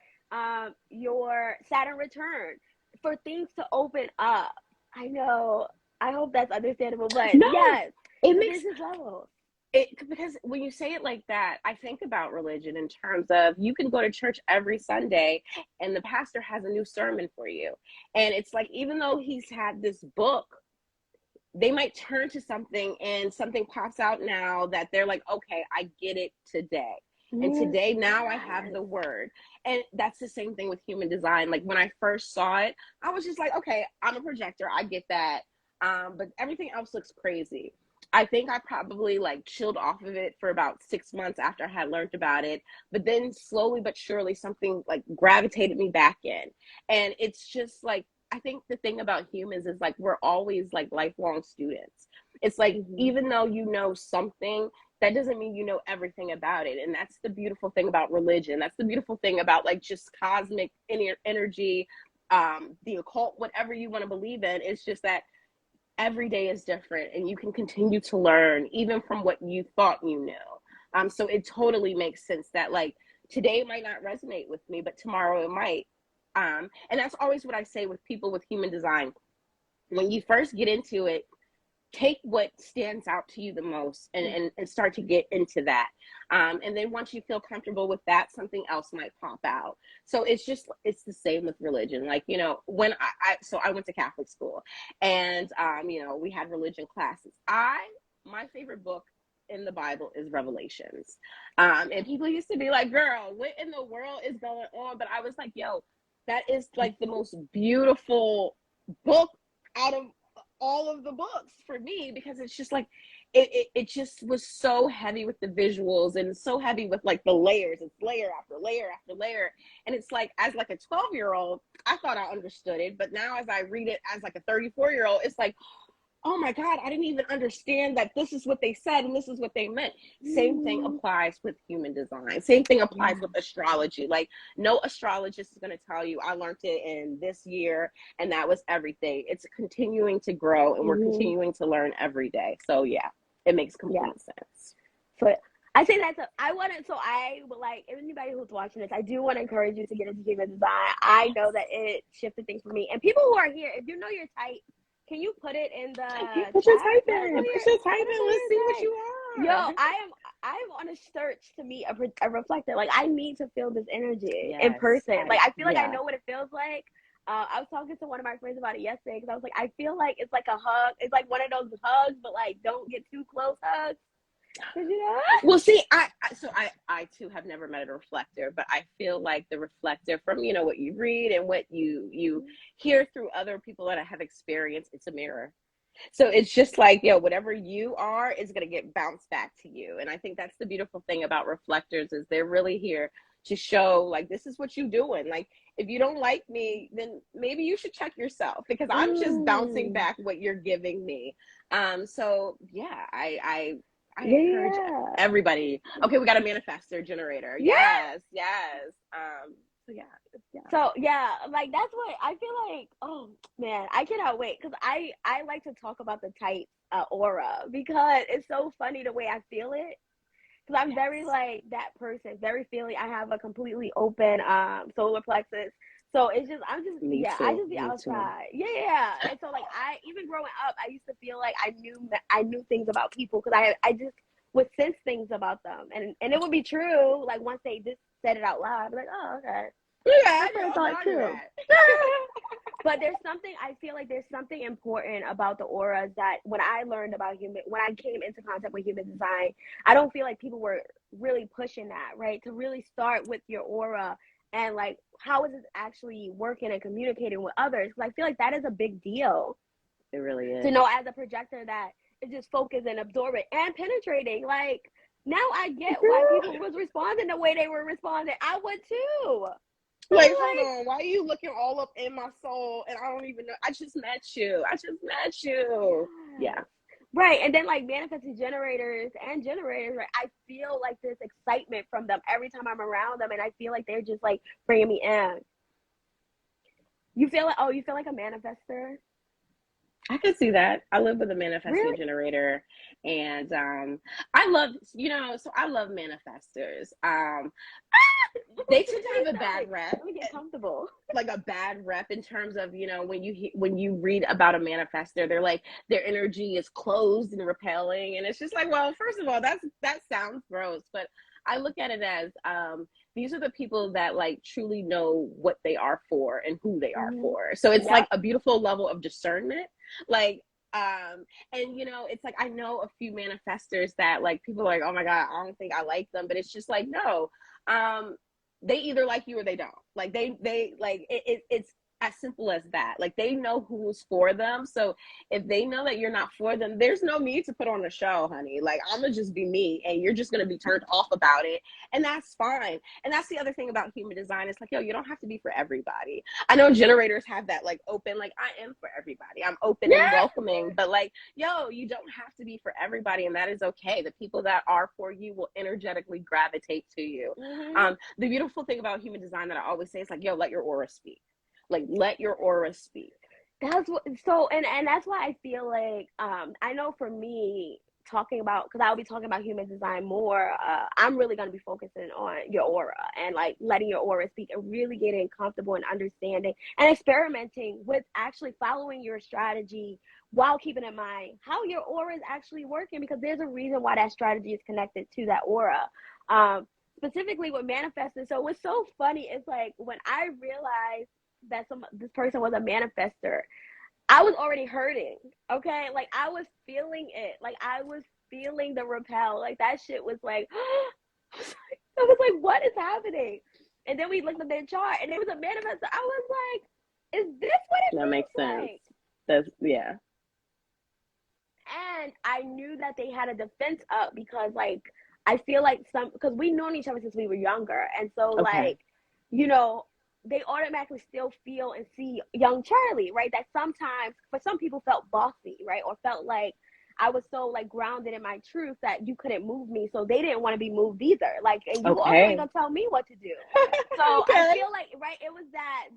your Saturn return for things to open up. I know. I hope that's understandable, but no, yes, it so makes there's just levels. it because when you say it like that, I think about religion in terms of you can go to church every Sunday and the pastor has a new sermon for you. And it's like, even though he's had this book, they might turn to something and something pops out now that they're like, okay, I get it today. And Yes. today, now I have the word. And that's the same thing with human design. Like when I first saw it, I was just like, okay, I'm a projector. I get that. But everything else looks crazy. I think I probably like chilled off of it for about 6 months after I had learned about it. But then slowly but surely something like gravitated me back in. And it's just like, I think the thing about humans is like we're always like lifelong students. It's like Mm-hmm. even though you know something, that doesn't mean you know everything about it. And that's the beautiful thing about religion. That's the beautiful thing about like just cosmic energy, the occult, whatever you want to believe in. It's just that every day is different and you can continue to learn even from what you thought you knew. So it totally makes sense that like today might not resonate with me, but tomorrow it might. And that's always what I say with people with human design. When you first get into it, take what stands out to you the most and start to get into that. And then once you feel comfortable with that, something else might pop out. So it's the same with religion. Like, when so I went to Catholic school and, we had religion classes. My favorite book in the Bible is Revelations. And people used to be like, girl, what in the world is going on? But I was like, yo, that is like the most beautiful book out of all of the books for me, because it's just like it just was so heavy with the visuals and so heavy with like the layers. It's layer after layer after layer, and it's like as like a 12-year-old I thought I understood it, but now as I read it as like a 34-year-old, it's like, oh my God, I didn't even understand that this is what they said and this is what they meant. Same thing Mm-hmm. applies with human design. Same thing applies Yeah. with astrology. Like no astrologist is going to tell you, I learned it in this year and that was everything. It's continuing to grow and we're Mm-hmm. continuing to learn every day. So yeah, it makes Yeah. complete sense. So I say I want to. So I would like anybody who's watching this. I do want to encourage you to get into human design. I know that it shifted things for me. And people who are here, if you know your type, can you put it in the Okay, put your chat? type Let us know in. Put your type let us know in. Let's see your what type. you are. Yo, I'm on a search to meet a reflector. Like I need to feel this energy in Yes. person. Like I feel like I Yeah. know what it feels like. I was talking to one of my friends about it yesterday because I was like, I feel like it's like a hug. It's like one of those hugs, but like don't get too close hugs. Did you know? Well, see, I too have never met a reflector, but I feel like the reflector from, you know, what you read and what you hear through other people that have experience, it's a mirror. So it's just like, yo, whatever you are is going to get bounced back to you. And I think that's the beautiful thing about reflectors is they're really here to show like, this is what you're doing. Like, if you don't like me, then maybe you should check yourself because I'm just bouncing back what you're giving me. So yeah, I encourage everybody. Okay, we got a manifestor generator. Yes, yes. So yeah, yeah. So yeah, like that's what I feel like. Oh man, I cannot wait because I like to talk about the type aura because it's so funny the way I feel it. Because I'm very like that person, very feely. I have a completely open solar plexus. So it's just I just be outside. Yeah. And so like I even growing up, I used to feel like I knew things about people because I just would sense things about them. And it would be true, like once they just said it out loud, I'd be like, oh, okay. Yeah, I thought too. But I feel like there's something important about the auras that when I came into contact with human design, I don't feel like people were really pushing that, right? To really start with your aura and like, how is it actually working and communicating with others? Because I feel like that is a big deal. It really is. To know as a projector that it's just focused and absorbing and penetrating. Like, now I get why people was responding the way they were responding. I would too. Like, hold on, why are you looking all up in my soul and I don't even know? I just met you. Yeah. Right. And then like manifesting generators, right? I feel like this excitement from them every time I'm around them, and I feel like they're just like bringing me in. You feel like a manifester? I can see that. I live with a manifesting generator, and I love manifestors. They tend to have a bad rep. Let me get comfortable. Like a bad rep in terms of, you know, when you read about a manifestor, they're like their energy is closed and repelling, and it's just like, well, first of all, that sounds gross, but I look at it as these are the people that like truly know what they are for and who they are for. So it's like a beautiful level of discernment. Like, and you know, it's like, I know a few manifestors that like people are like, oh my God, I don't think I like them, but it's just like, no, they either like you or they don't. Like they like it's as simple as that. Like they know who's for them. So if they know that you're not for them, there's no need to put on a show, honey. Like, I'm gonna just be me and you're just gonna be turned off about it. And that's fine. And that's the other thing about human design. It's like, yo, you don't have to be for everybody. I know generators have that like open, like I am for everybody. I'm open and welcoming, but like, yo, you don't have to be for everybody. And that is okay. The people that are for you will energetically gravitate to you. The beautiful thing about human design that I always say is like, yo, let your aura speak. Like, let your aura speak. That's what, so, and that's why I feel like, I know for me, talking about, because I'll be talking about human design more, I'm really going to be focusing on your aura and like letting your aura speak and really getting comfortable and understanding and experimenting with actually following your strategy while keeping in mind how your aura is actually working, because there's a reason why that strategy is connected to that aura. Specifically with manifesting. So what's so funny is like when I realized that this person was a manifester, I was already hurting. Okay, like I was feeling it. Like I was feeling the repel. Like that shit was like, I was like, what is happening? And then we looked at their chart, and it was a manifester. I was like, is this what it that makes sense? Like? That's And I knew that they had a defense up because like I feel like because we known each other since we were younger, and so like, you know, they automatically still feel and see young Charliie, right? That sometimes for some people felt bossy, right? Or felt like I was so like grounded in my truth that you couldn't move me. So they didn't want to be moved either. Like, and you also ain't gonna tell me what to do. So I feel like, right, it was that,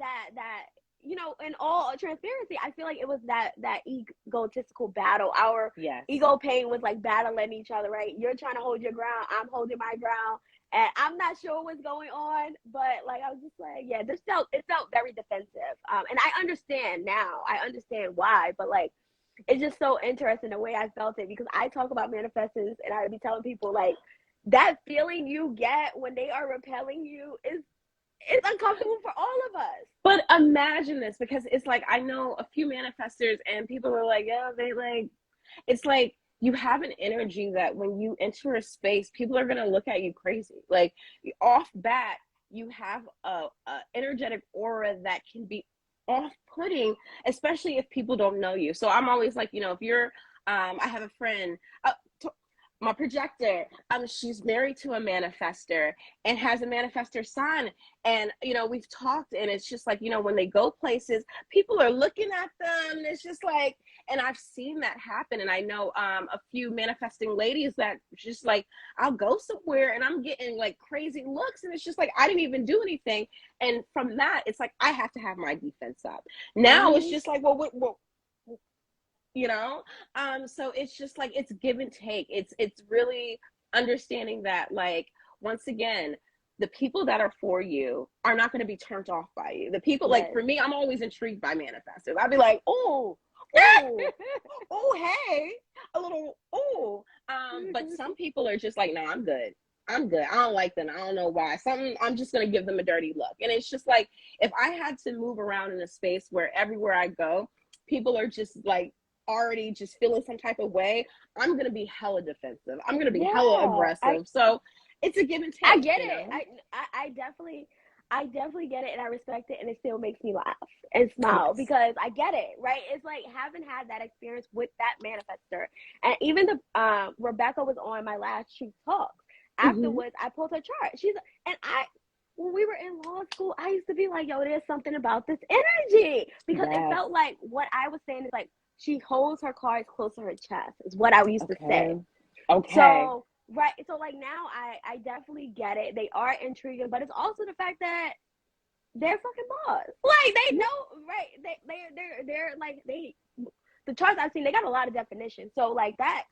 you know, in all transparency, I feel like it was that egotistical battle. Our ego pain was like battling each other, right? You're trying to hold your ground, I'm holding my ground. And I'm not sure what's going on, but like I was just like, yeah, it felt very defensive. And I understand now. I understand why, but like it's just so interesting the way I felt it, because I talk about manifestors and I would be telling people like that feeling you get when they are repelling you is uncomfortable for all of us. But imagine this, because it's like I know a few manifestors and people are like, yeah, they like, it's like you have an energy that when you enter a space, people are going to look at you crazy. Like off bat, you have a energetic aura that can be off-putting, especially if people don't know you. So I'm always like, you know, if you're, I have a friend, my projector, she's married to a manifester and has a manifester son. And, you know, we've talked, and it's just like, you know, when they go places, people are looking at them, and it's just like, and I've seen that happen. And I know a few manifesting ladies that just like, I'll go somewhere and I'm getting like crazy looks, and it's just like, I didn't even do anything. And from that, it's like, I have to have my defense up. Now it's just like, well, you know, so it's just like, it's give and take. It's really understanding that, like, once again, the people that are for you are not going to be turned off by you. The people, like, for me, I'm always intrigued by manifestors. I'll be like, oh, hey, a little, but some people are just like, no, I'm good. I don't like them. I don't know why. I'm just going to give them a dirty look. And it's just like, if I had to move around in a space where everywhere I go, people are just like, already just feeling some type of way, I'm gonna be hella defensive. I'm gonna be hella aggressive. So it's a give and take. I get it. I definitely get it, and I respect it, and it still makes me laugh and smile because I get it, right? It's like, having had that experience with that manifester, and even the Rebecca was on my last Truth Talk. Afterwards, I pulled her chart. When we were in law school, I used to be like, yo, there's something about this energy, because it felt like what I was saying is like, she holds her cards close to her chest, is what I used to say. Okay. So, right. So, like, now I definitely get it. They are intriguing, but it's also the fact that they're fucking boss. Like, they know, right? They're like, the charts I've seen, they got a lot of definition. So, like, that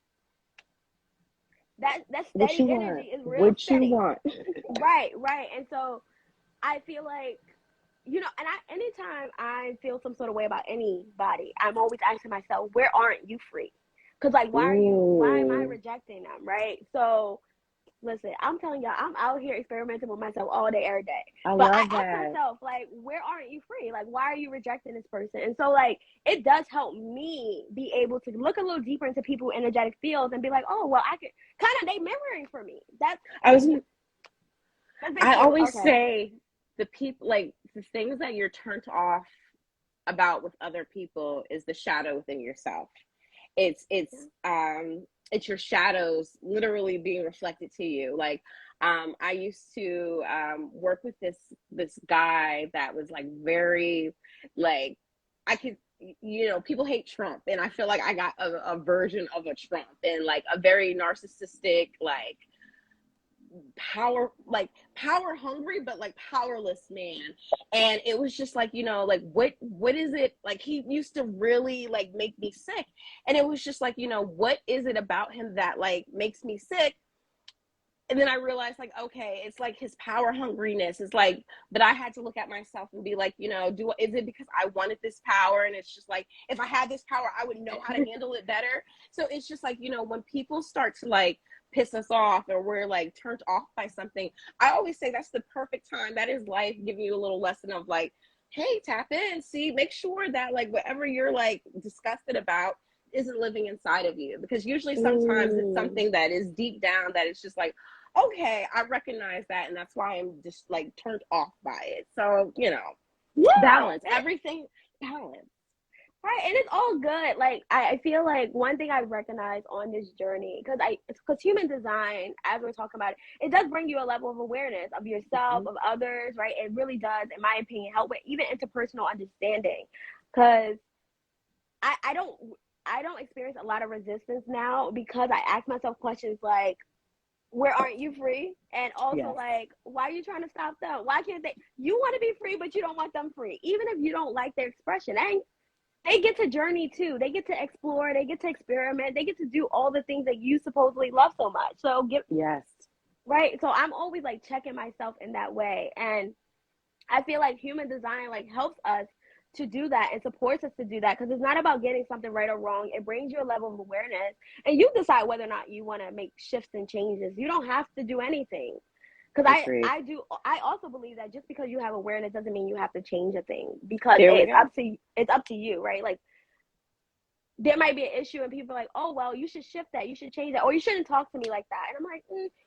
steady energy is real steady. What you want. Right. And so, I feel like, you know, and anytime I feel some sort of way about anybody, I'm always asking myself, where aren't you free? Because, like, why am I rejecting them, right? So, listen, I'm telling y'all, I'm out here experimenting with myself all day, every day. But I ask myself, like, where aren't you free? Like, why are you rejecting this person? And so, like, it does help me be able to look a little deeper into people's energetic fields and be like, oh, well, I could kind of, they mirroring for me. I always say, the people, like, the things that you're turned off about with other people is the shadow within yourself. It's your shadows literally being reflected to you. Like, I used to work with this guy that was like very, like, I could, you know, people hate Trump, and I feel like I got a version of a Trump, and like a very narcissistic, like, power hungry, but like powerless man. And it was just like, you know, like, what is it, like, he used to really like make me sick. And it was just like, you know, what is it about him that like makes me sick? And then I realized, like, okay, it's like his power hungriness is like, but I had to look at myself and be like, you know, is it because I wanted this power? And it's just like, if I had this power, I would know how to handle it better. So it's just like, you know, when people start to like piss us off, or we're like turned off by something, I always say that's the perfect time. That is life giving you a little lesson of like, hey, tap in, see, make sure that like whatever you're like disgusted about isn't living inside of you. Because usually sometimes it's something that is deep down that it's just like, okay, I recognize that, and that's why I'm just like turned off by it. So, you know, balance, everything, balance. Right, and it's all good. Like, I feel like one thing I recognize on this journey, because human design, as we're talking about it, it does bring you a level of awareness of yourself, of others, right? It really does, in my opinion, help with even interpersonal understanding. Because I don't experience a lot of resistance now, because I ask myself questions like, where aren't you free? And also, like, why are you trying to stop them? Why can't they? You want to be free, but you don't want them free. Even if you don't like their expression, they get to journey too. They get to explore. They get to experiment. They get to do all the things that you supposedly love so much. So right. So I'm always like checking myself in that way. And I feel like human design like helps us to do that and supports us to do that, because it's not about getting something right or wrong. It brings you a level of awareness, and you decide whether or not you want to make shifts and changes. You don't have to do anything, because I also believe that just because you have awareness doesn't mean you have to change a thing, because it's up to you, right? Like, there might be an issue and people are like, oh, well, you should shift that, you should change that, or you shouldn't talk to me like that. And I'm like,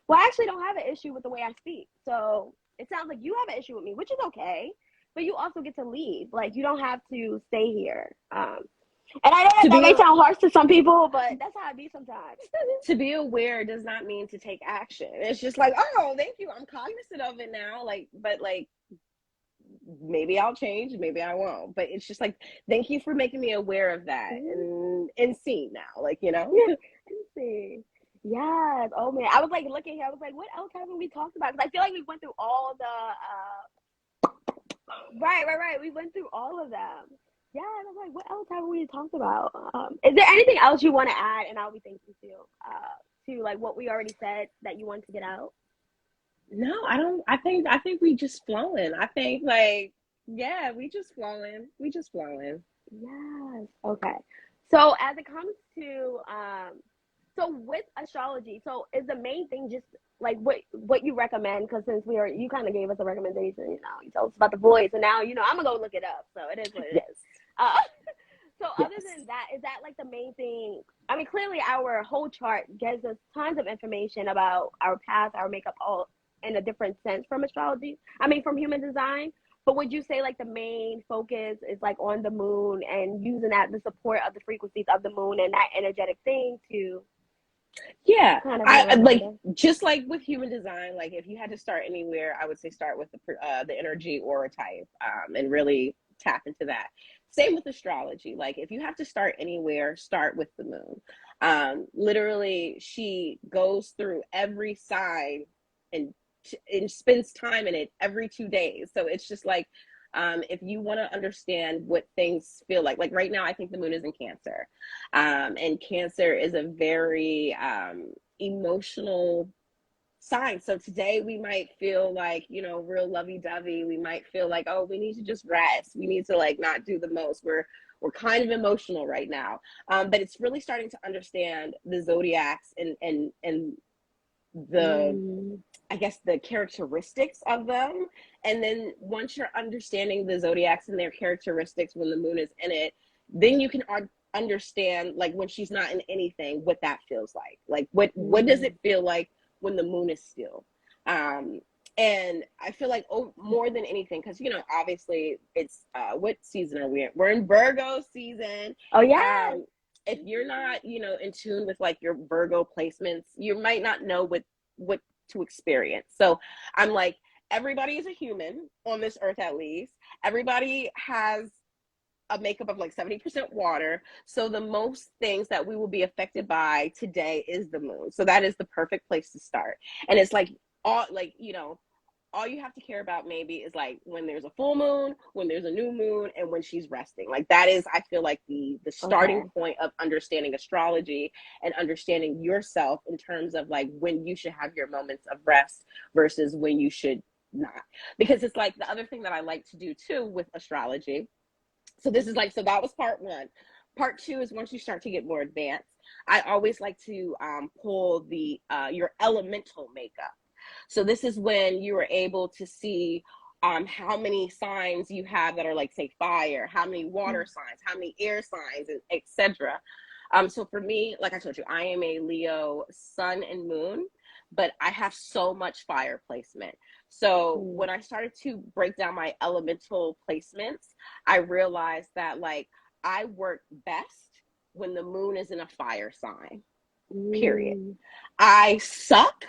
well, I actually don't have an issue with the way I speak. So it sounds like you have an issue with me, which is okay, but you also get to leave. Like, you don't have to stay here. And I know that may sound harsh to some people, but that's how it be sometimes. To be aware does not mean to take action. It's just like, oh, thank you, I'm cognizant of it now. Like, but like, maybe I'll change, maybe I won't. But it's just like, thank you for making me aware of that and seen now, like, you know. See. Yes. Oh man, I was like looking here. I was like, what else haven't we talked about? Because I feel like we went through all the right. We went through all of them. Yeah, and I'm like, what else haven't we talked about? Is there anything else you want to add? And I'll be thinking to like what we already said that you want to get out. No, I don't. I think we just flowing. I think like, yeah, we just flowing. Yes. Okay. So as it comes to so with astrology, so is the main thing just like what you recommend? Because since you kind of gave us a recommendation, you told us about the voice, and now I'm gonna go look it up. So it is what it is. So other than that, is that like the main thing? I mean, clearly our whole chart gives us tons of information about our path, our makeup, all in a different sense from astrology. I mean, from human design. But would you say like the main focus is like on the moon and using the support of the frequencies of the moon and that energetic thing to kind of I like, just like with human design, like if you had to start anywhere, I would say start with the energy aura type, and really tap into that. Same with astrology. Like if you have to start anywhere, start with the moon. Literally, she goes through every sign and spends time in it every 2 days. So it's just like, if you want to understand what things feel like right now, I think the moon is in Cancer. And Cancer is a very emotional sign. So today we might feel like, real lovey-dovey. We might feel like, oh, we need to just rest. We need to like not do the most. We're kind of emotional right now. But it's really starting to understand the zodiacs and the I guess the characteristics of them. And then once you're understanding the zodiacs and their characteristics when the moon is in it, then you can understand like when she's not in anything, what that feels like what does it feel like when the moon is still. And I feel like more than anything, because obviously it's what season are we in? We're in Virgo season. Oh yeah. If you're not in tune with like your Virgo placements, you might not know what to experience. So I'm like, everybody is a human on this earth. At least everybody has a makeup of like 70% water. So the most things that we will be affected by today is the moon. So that is the perfect place to start. And it's like all you have to care about maybe is like when there's a full moon, when there's a new moon, and when she's resting. Like that is, I feel like the starting point of understanding astrology and understanding yourself in terms of like when you should have your moments of rest versus when you should not. Because it's like the other thing that I like to do too with astrology. So this is like, so that was part one. Part two is once you start to get more advanced, I always like to pull your elemental makeup. So this is when you are able to see how many signs you have that are like, say, fire, how many water signs, how many air signs, etc. So for me, like I told you, I am a Leo sun and moon, but I have so much fire placement. So when I started to break down my elemental placements, I realized that like I work best when the moon is in a fire sign, period. I suck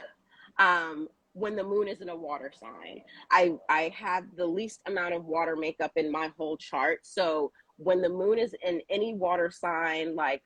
when the moon is in a water sign. I have the least amount of water makeup in my whole chart. So when the moon is in any water sign, like,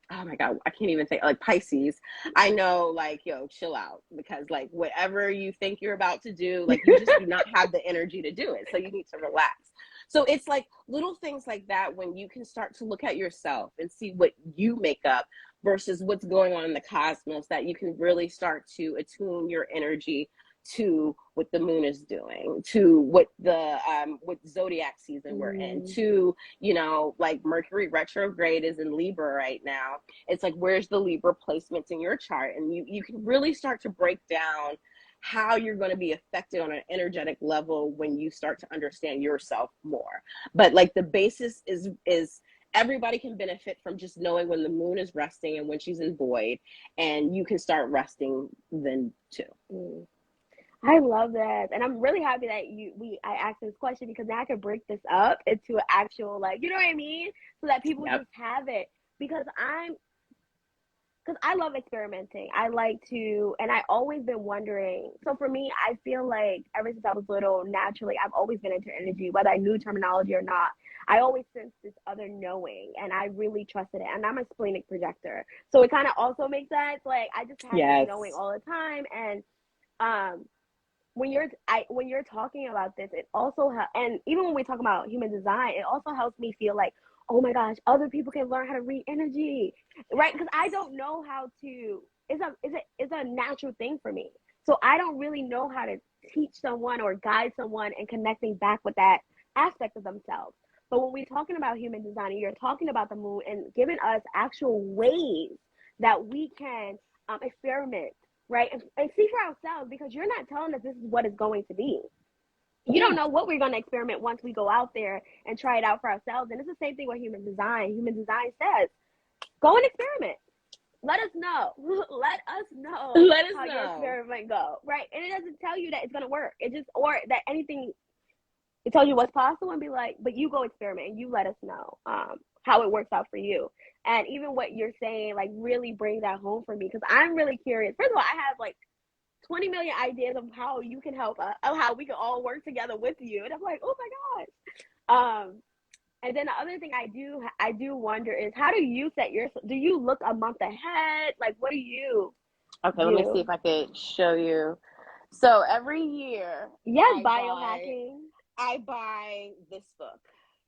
oh my God, I can't even say, like Pisces, I know like, yo, chill out, because like whatever you think you're about to do, like you just do not have the energy to do it. So you need to relax. So it's like little things like that when you can start to look at yourself and see what you make up versus what's going on in the cosmos, that you can really start to attune your energy to what the moon is doing, to what what zodiac season we're in, to like Mercury retrograde is in Libra right now. It's like, where's the Libra placements in your chart? And you can really start to break down how you're going to be affected on an energetic level when you start to understand yourself more. But like the basis is everybody can benefit from just knowing when the moon is resting and when she's in void, and you can start resting then too. I love that, and I'm really happy that I asked this question, because now I can break this up into an actual, like, you know what I mean, so that people just have it, because I love experimenting. I like to, and I always been wondering. So for me, I feel like ever since I was little, naturally, I've always been into energy, whether I knew terminology or not. I always sensed this other knowing, and I really trusted it. And I'm a splenic projector, so it kind of also makes sense. Like, I just have this knowing all the time. And when you're talking about this, it also and even when we talk about human design, it also helps me feel like, oh my gosh, other people can learn how to read energy, right? Because I don't know how to. It's a natural thing for me, so I don't really know how to teach someone or guide someone and connecting back with that aspect of themselves. But when we're talking about human design, and you're talking about the moon and giving us actual ways that we can experiment, right, and see for ourselves, because you're not telling us this is what it's going to be. You don't know what we're going to experiment once we go out there and try it out for ourselves. And it's the same thing with human design. Human design says, go and experiment. Let us know. Let us know how your experiment go, right? And it doesn't tell you that it's going to work. It just, or that anything, it tells you what's possible, and be like, but you go experiment and you let us know how it works out for you. And even what you're saying, like, really bring that home for me, because I'm really curious. First of all, I have like 20 million ideas of how you can help us, of how we can all work together with you. And I'm like, oh my gosh. And then the other thing I do wonder is, how do you set do you look a month ahead? Like, what do you do? Let me see if I could show you. So every year, biohacking. I buy this book.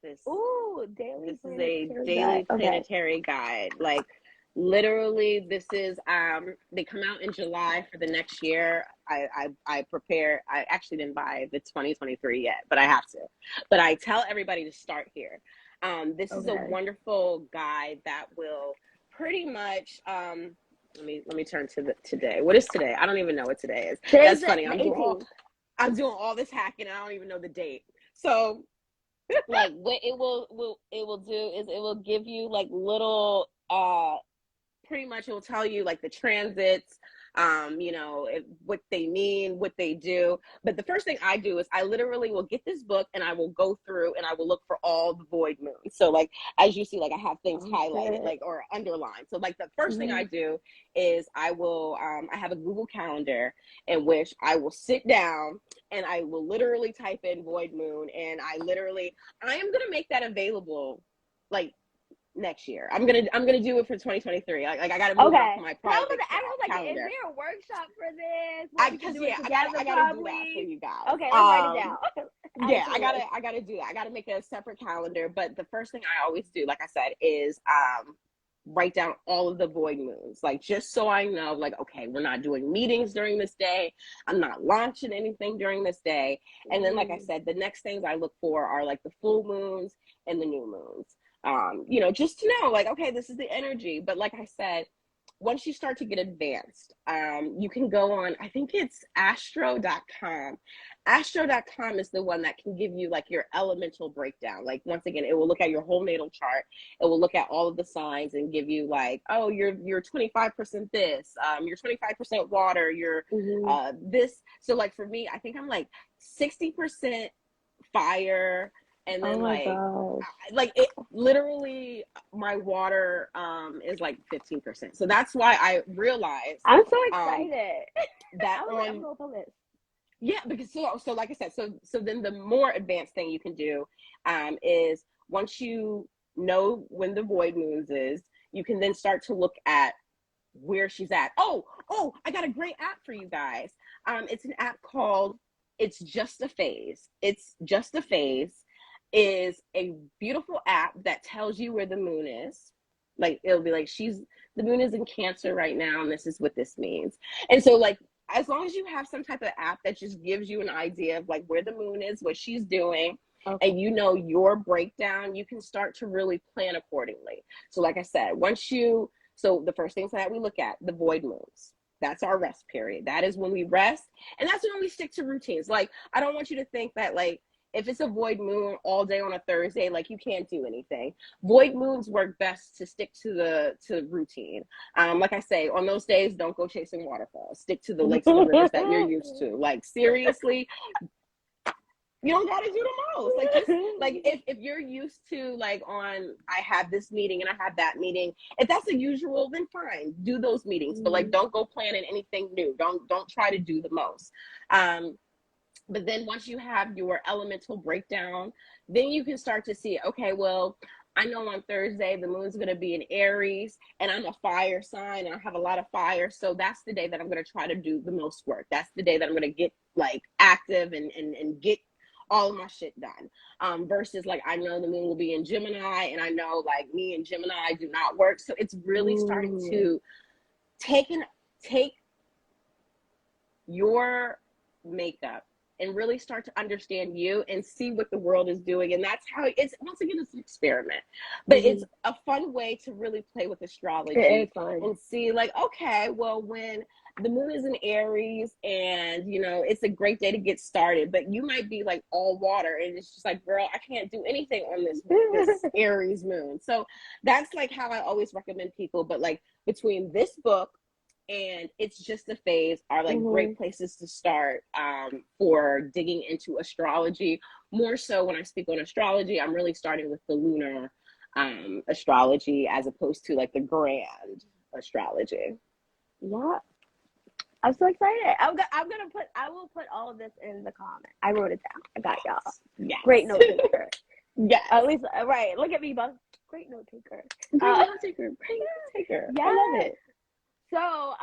This is a daily planetary guide. Like, literally, this is they come out in July for the next year. I prepare. I actually didn't buy the 2023 yet, but I have to. But I tell everybody to start here. This is a wonderful guide that will pretty much let me turn to today. What is today? I don't even know what today is. That's funny. I'm doing all this hacking and I don't even know the date. So like, what it will do is it will give you like little pretty much it will tell you like the transits, what they mean, what they do. But the first thing I do is I literally will get this book and I will go through and I will look for all the void moons. So like, as you see, like, I have things highlighted, like, or underlined. So like, the first thing I do is I will I have a Google Calendar in which I will sit down and I will literally type in void moon, and I am gonna make that available like next year. I'm gonna do it for 2023. Like, I gotta move on to my private calendar. Is there a workshop for this? I gotta do that for you guys. Okay, let's write it down. Yeah, I gotta do that. I gotta make a separate calendar. But the first thing I always do, like I said, is write down all of the void moons, like, just so I know, like, okay, we're not doing meetings during this day. I'm not launching anything during this day. And then, like I said, the next things I look for are like the full moons and the new moons. Just to know, like, okay, this is the energy. But like I said, once you start to get advanced, you can go on, I think it's astro.com. Astro.com is the one that can give you like your elemental breakdown. Like, once again, it will look at your whole natal chart. It will look at all of the signs and give you like, oh, you're 25% this, you're 25% water, you're this. So like, for me, I think I'm like 60% fire. And then like it literally, my water is like 15%. So that's why I realized, I'm so excited that because so like I said, so then the more advanced thing you can do is, once you know when the void moons is, you can then start to look at where she's at. Oh, I got a great app for you guys. It's an app called It's Just a Phase. It's Just a Phase is a beautiful app that tells you where the moon is. Like, it'll be like, the moon is in Cancer right now, and this is what this means. And so, like, as long as you have some type of app that just gives you an idea of like where the moon is, what she's doing, and you know your breakdown, you can start to really plan accordingly. So like I said, so the first things that we look at, the void moons. That's our rest period. That is when we rest, and that's when we stick to routines. Like, I don't want you to think that, like, if it's a void moon all day on a Thursday, like you can't do anything. Void moons work best to stick to the routine. Like I say, on those days, don't go chasing waterfalls. Stick to the lakes and the rivers that you're used to. Like seriously, you don't got to do the most. Like just like if you're used to like on I have this meeting and I have that meeting, if that's the usual, then fine, do those meetings. But like don't go planning anything new. Don't try to do the most. But then once you have your elemental breakdown, then you can start to see, okay, well, I know on Thursday the moon's going to be in Aries and I'm a fire sign and I have a lot of fire. So that's the day that I'm going to try to do the most work. That's the day that I'm going to get like active and get all of my shit done. Versus like, I know the moon will be in Gemini and I know like me and Gemini do not work. So it's really starting to take your makeup and really start to understand you and see what the world is doing. And that's how it's, once again, it's an experiment, but it's a fun way to really play with astrology and see like, okay, well, when the moon is in Aries and, you know, it's a great day to get started, but you might be like all water and it's just like, girl, I can't do anything on this Aries moon. So that's like how I always recommend people. But like between this book and It's Just a Phase are like great places to start for digging into astrology. More so when I speak on astrology, I'm really starting with the lunar astrology as opposed to like the grand astrology. Yeah. I'm so excited. I will put all of this in the comment. I wrote it down. I got y'all. Yes. Great note taker. Yes. At least, right. Look at me, boss. Great note taker. Great note taker. Yeah. I love it. So,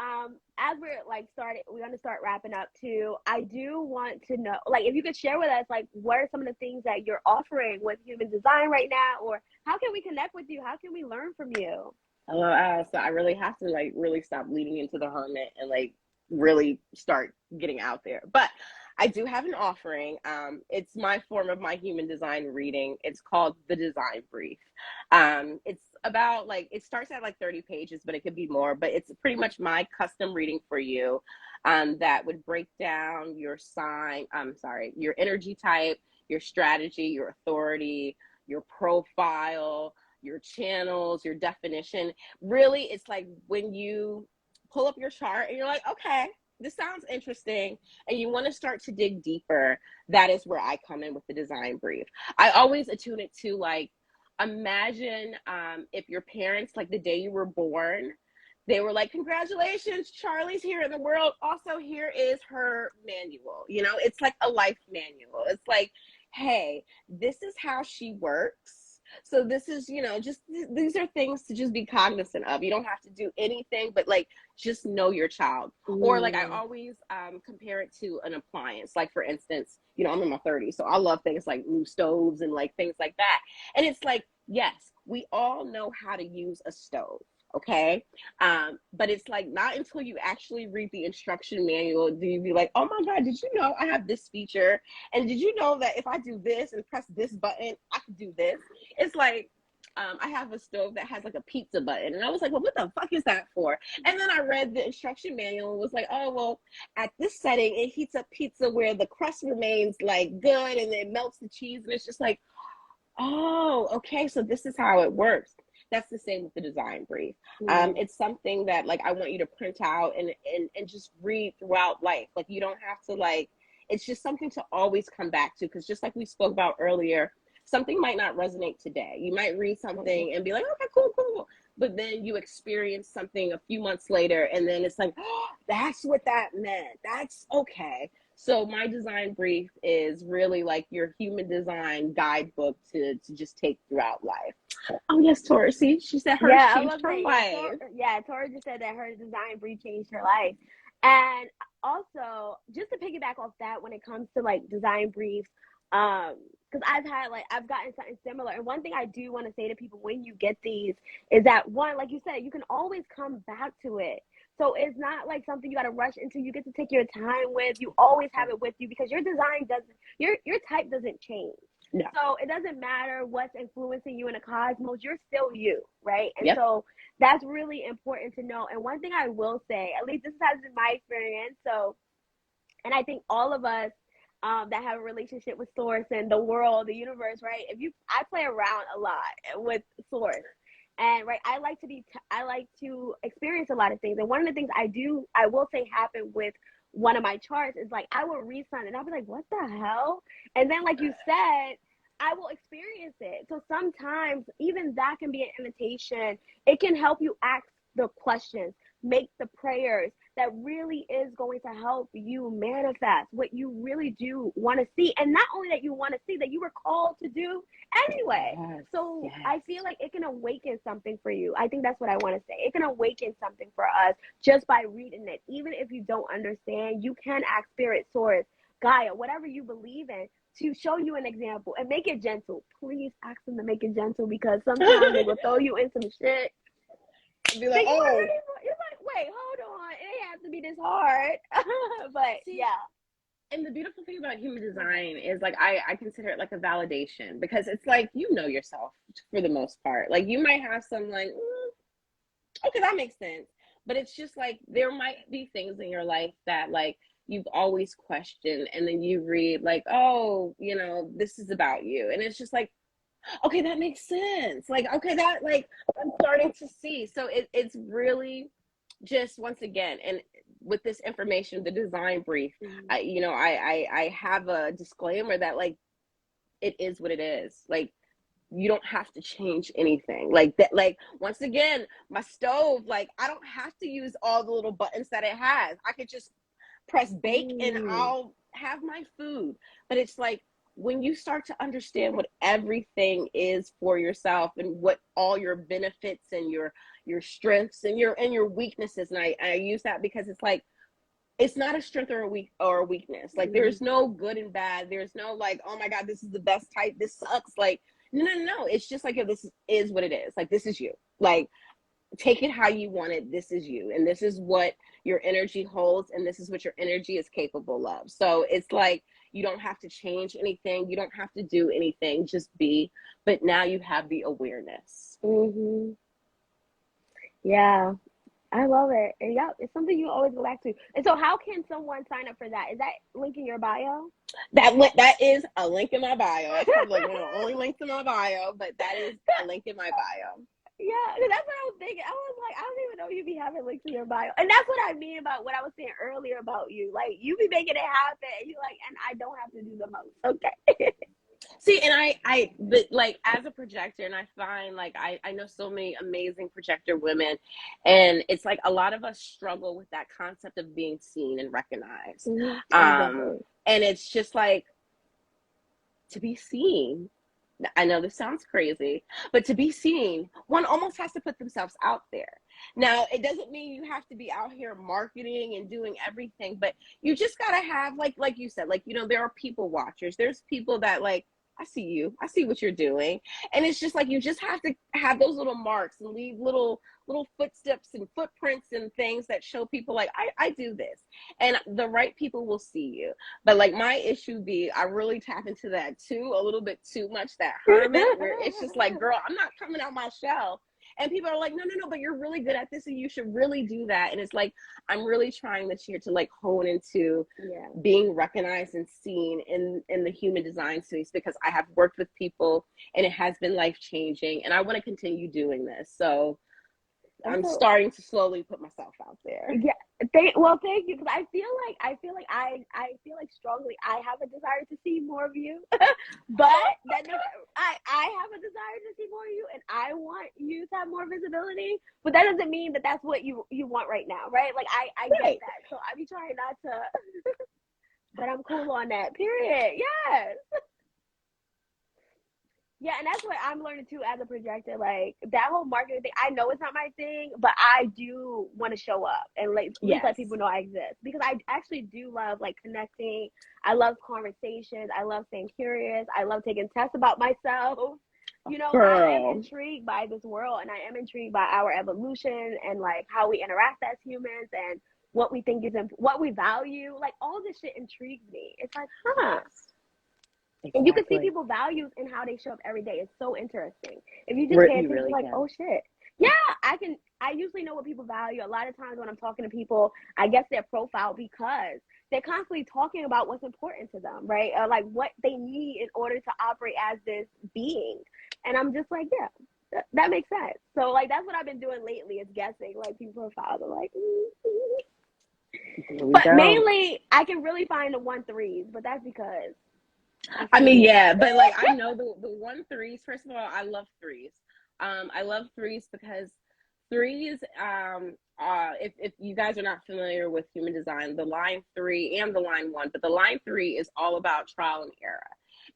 as we're like we're gonna start wrapping up too. I do want to know, like, if you could share with us, like, what are some of the things that you're offering with human design right now, or how can we connect with you? How can we learn from you? So I really have to like really stop leading into the hermit and like really start getting out there. But I do have an offering. It's my form of my human design reading. It's called the Design Brief. It's about like, it starts at like 30 pages, but it could be more, but it's pretty much my custom reading for you that would break down your your energy type, your strategy, your authority, your profile, your channels, your definition. Really, it's like when you pull up your chart and you're like, okay, this sounds interesting, and you want to start to dig deeper, that is where I come in with the Design Brief. I always attune it to like, imagine if your parents, like the day you were born, they were like, congratulations, Charlie's here in the world. Also, here is her manual. You know, it's like a life manual. It's like, hey, this is how she works. So this is, you know, just these are things to just be cognizant of. You don't have to do anything, but like just know your child. Or like I always compare it to an appliance. Like for instance, you know, I'm in my 30s, so I love things like new stoves and like things like that. And it's like, yes, we all know how to use a stove. Okay. But it's like not until you actually read the instruction manual do you be like, oh my God, did you know I have this feature? And did you know that if I do this and press this button, I can do this? It's like, I have a stove that has like a pizza button. And I was like, well, what the fuck is that for? And then I read the instruction manual and was like, oh, well, at this setting, it heats up pizza where the crust remains like good and it melts the cheese. And it's just like, oh, okay, so this is how it works. That's the same with the Design Brief. It's something that like I want you to print out and just read throughout life. Like you don't have to like, it's just something to always come back to, because just like we spoke about earlier, something might not resonate today. You might read something and be like, okay, cool. But then you experience something a few months later and then it's like, oh, that's what that meant. That's okay. So my Design Brief is really like your human design guidebook to just take throughout life. Oh yes, Tora. See, she said hers changed her life. Tora just said that her Design Brief changed her life. And also, just to piggyback off that, when it comes to like Design Briefs, because I've gotten something similar. And one thing I do want to say to people when you get these is that, one, like you said, you can always come back to it. So it's not like something you got to rush into. You get to take your time with. You always have it with you, because your design your type doesn't change. No. So it doesn't matter what's influencing you in the cosmos. You're still you, right? And so that's really important to know. And one thing I will say, at least this has been my experience. So, and I think all of us that have a relationship with source and the world, the universe, right? I play around a lot with source. And right, I like to experience a lot of things. And one of the things I will say happen with one of my charts is like I will read something and I'll be like, what the hell? And then like you said, I will experience it. So sometimes even that can be an invitation. It can help you ask the questions, make the prayers that really is going to help you manifest what you really do want to see. And not only that you want to see, that you were called to do anyway. Yes, so yes. I feel like it can awaken something for you. I think that's what I want to say. It can awaken something for us just by reading it. Even if you don't understand, you can ask spirit, source, Gaia, whatever you believe in, to show you an example and make it gentle. Please ask them to make it gentle, because sometimes they will throw you in some shit. Be like, you're like, wait, hold on, it ain't have to be this hard. But see, yeah. And the beautiful thing about human design is like I consider it like a validation, because it's like, you know yourself for the most part. Like you might have some like, okay, that makes sense. But it's just like there might be things in your life that like you've always questioned, and then you read like, oh, you know, this is about you. And it's just like, okay, that makes sense. Like, okay, that like I'm starting to see. So it's really just, once again, and with this information, the design brief, I have a disclaimer that like it is what it is. Like you don't have to change anything like that. Like once again, my stove, like I don't have to use all the little buttons that it has. I could just press bake and I'll have my food. But it's like when you start to understand what everything is for yourself, and what all your benefits and your strengths and your weaknesses, and I use that because it's like, it's not a strength or a weakness. Like there's no good and bad. There's no like, oh my God, this is the best type, this sucks. Like no. It's just like, this is what it is. Like this is you. Like take it how you want it. This is you, and this is what your energy holds, and this is what your energy is capable of. So it's like, you don't have to change anything. You don't have to do anything. Just be. But now you have the awareness. Yeah, I love it. And yeah, it's something you always go back to. And so how can someone sign up for that? Is that link in your bio? That is a link in my bio. That's probably like one of the only links in my bio, but that is a link in my bio. Yeah, that's what I was thinking. I was like, I don't even know you be having links in your bio. And that's what I mean about what I was saying earlier about you. Like, you be making it happen. And you like, and I don't have to do the most. Okay. See, and but like as a projector, and I find like I know so many amazing projector women, and it's like a lot of us struggle with that concept of being seen and recognized. And it's just like, to be seen, I know this sounds crazy, but to be seen, one almost has to put themselves out there. Now, it doesn't mean you have to be out here marketing and doing everything, but you just got to have, like you said, like, you know, there are people watchers. There's people that like, I see you, I see what you're doing. And it's just like, you just have to have those little marks and leave little footsteps and footprints and things that show people like, I do this, and the right people will see you. But like my issue be, I really tap into that too, a little bit too much, that hermit, where it's just like, girl, I'm not coming out my shell. And people are like, no, but you're really good at this and you should really do that. And it's like, I'm really trying this year to like hone into being recognized and seen in the human design space, because I have worked with people and it has been life changing, and I want to continue doing this. So I'm starting to slowly put myself out there. Yeah. Thank you, because I feel like strongly I have a desire to see more of you, but I have a desire to see more of you, and I want you to have more visibility. But that doesn't mean that that's what you want right now, right? Like I get that, so I be trying not to. But I'm cool on that. Period. Yes. Yeah, and that's what I'm learning too as a projector. Like that whole marketing thing, I know it's not my thing, but I do want to show up and let people know I exist, because I actually do love like connecting. I love conversations. I love staying curious. I love taking tests about myself. You know, I am intrigued by this world, and I am intrigued by our evolution and like how we interact as humans and what we think is what we value. Like all this shit intrigues me. It's like, Exactly. And you can see people's values and how they show up every day. It's so interesting. If you just pay attention, like, oh shit. Yeah, I can I usually know what people value. A lot of times when I'm talking to people, I guess their profile because they're constantly talking about what's important to them, right? Or like what they need in order to operate as this being. And I'm just like, yeah, that makes sense. So like that's what I've been doing lately is guessing like people's profiles. I'm like, but mainly I can really find the 1-3s, but that's because I mean, yeah, but like I know the 1-3s. First of all, I love threes. I love threes because threes, if you guys are not familiar with human design, the line 3 and the line 1, but the line 3 is all about trial and error,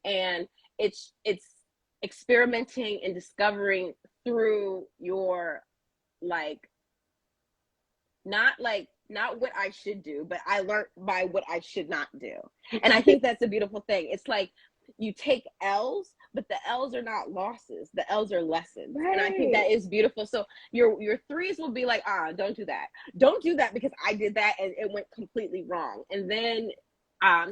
and it's experimenting and discovering through your like not what I should do, but I learned by what I should not do. And I think that's a beautiful thing. It's like you take L's, but the L's are not losses. The L's are lessons. Right. And I think that is beautiful. So your threes will be like, don't do that. Don't do that because I did that and it went completely wrong. And then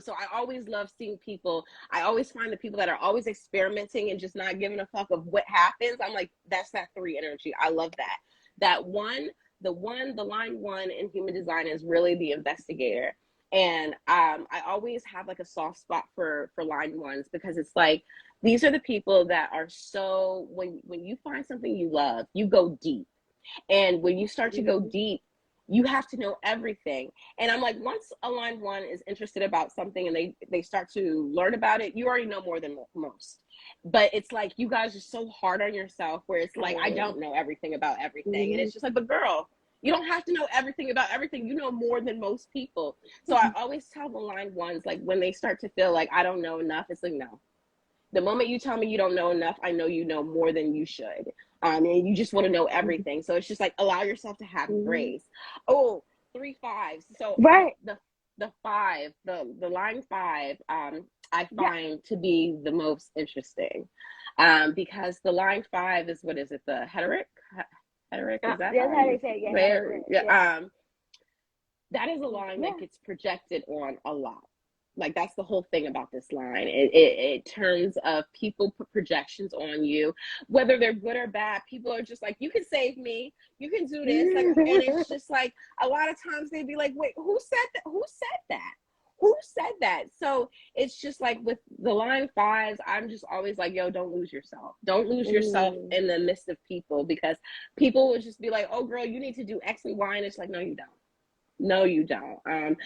so I always love seeing people. I always find the people that are always experimenting and just not giving a fuck of what happens. I'm like, that's that 3 energy. I love that. That one, the line 1 in human design is really the investigator. And I always have like a soft spot for line 1s because it's like, these are the people that are so, when you find something you love, you go deep. And when you start to go deep, you have to know everything. And I'm like, once a line 1 is interested about something and they start to learn about it, you already know more than most. But it's like, you guys are so hard on yourself where it's like, I don't know everything about everything. And it's just like, but girl, you don't have to know everything about everything. You know more than most people. So I always tell the line 1s, like when they start to feel like I don't know enough, it's like, no. The moment you tell me you don't know enough, I know you know more than you should. And you just want to know everything. So it's just like, allow yourself to have grace. Oh, 3 5s. So right. The 5, the line 5, I find to be the most interesting. Because the line 5 is, what is it? The heteric? Heteric, is that that's how they say it. Yeah. That is a line that gets projected on a lot. Like that's the whole thing about this line. It turns of people put projections on you, whether they're good or bad. People are just like, you can save me, you can do this, like, and it's just like a lot of times they'd be like, wait, who said that? Who said that? Who said that? So it's just like with the line 5s, I'm just always like, yo, don't lose yourself. Don't lose yourself in the midst of people, because people would just be like, oh girl, you need to do X and Y. And it's like, no, you don't. No, you don't.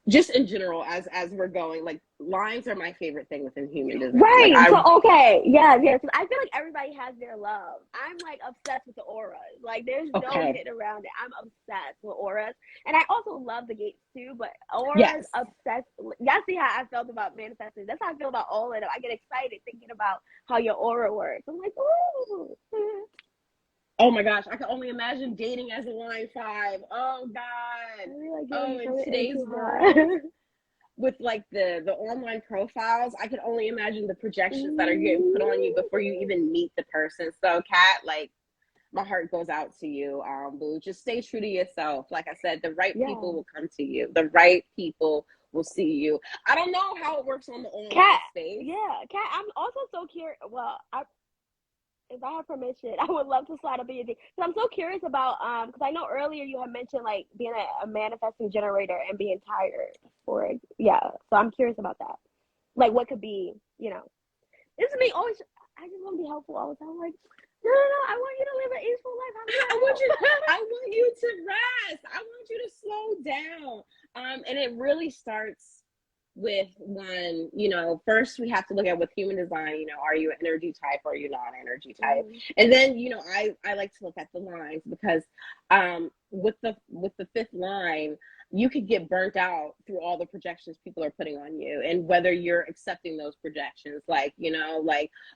Just in general, as we're going, like lines are my favorite thing within human design. Right. Like, so okay, yeah. I feel like everybody has their love. I'm like obsessed with the auras. Like there's no getting around it. I'm obsessed with auras, and I also love the gates too. But auras, obsessed. Y'all see how I felt about manifesting. That's how I feel about all of them. I get excited thinking about how your aura works. I'm like, ooh. Oh my gosh, I can only imagine dating as a line 5. Oh God. In today's world, with like the online profiles, I can only imagine the projections that are getting put on you before you even meet the person. So Kat, like my heart goes out to you, boo. Just stay true to yourself. Like I said, the right people will come to you. The right people will see you. I don't know how it works on the online space. Yeah, Kat, I'm also so curious. Well, if I have permission, I would love to slide up in your D. So I'm so curious about because I know earlier you had mentioned like being a manifesting generator and being tired for it. Yeah. So I'm curious about that. Like what could be, this is me always. I just want to be helpful all the time. Like, no, I want you to live an easeful life. I want you to rest. I want you to slow down. And it really starts with one, first we have to look at with human design, are you an energy type or are you not an energy type? And then, I like to look at the lines because with the 5th line, you could get burnt out through all the projections people are putting on you, and whether you're accepting those projections, like,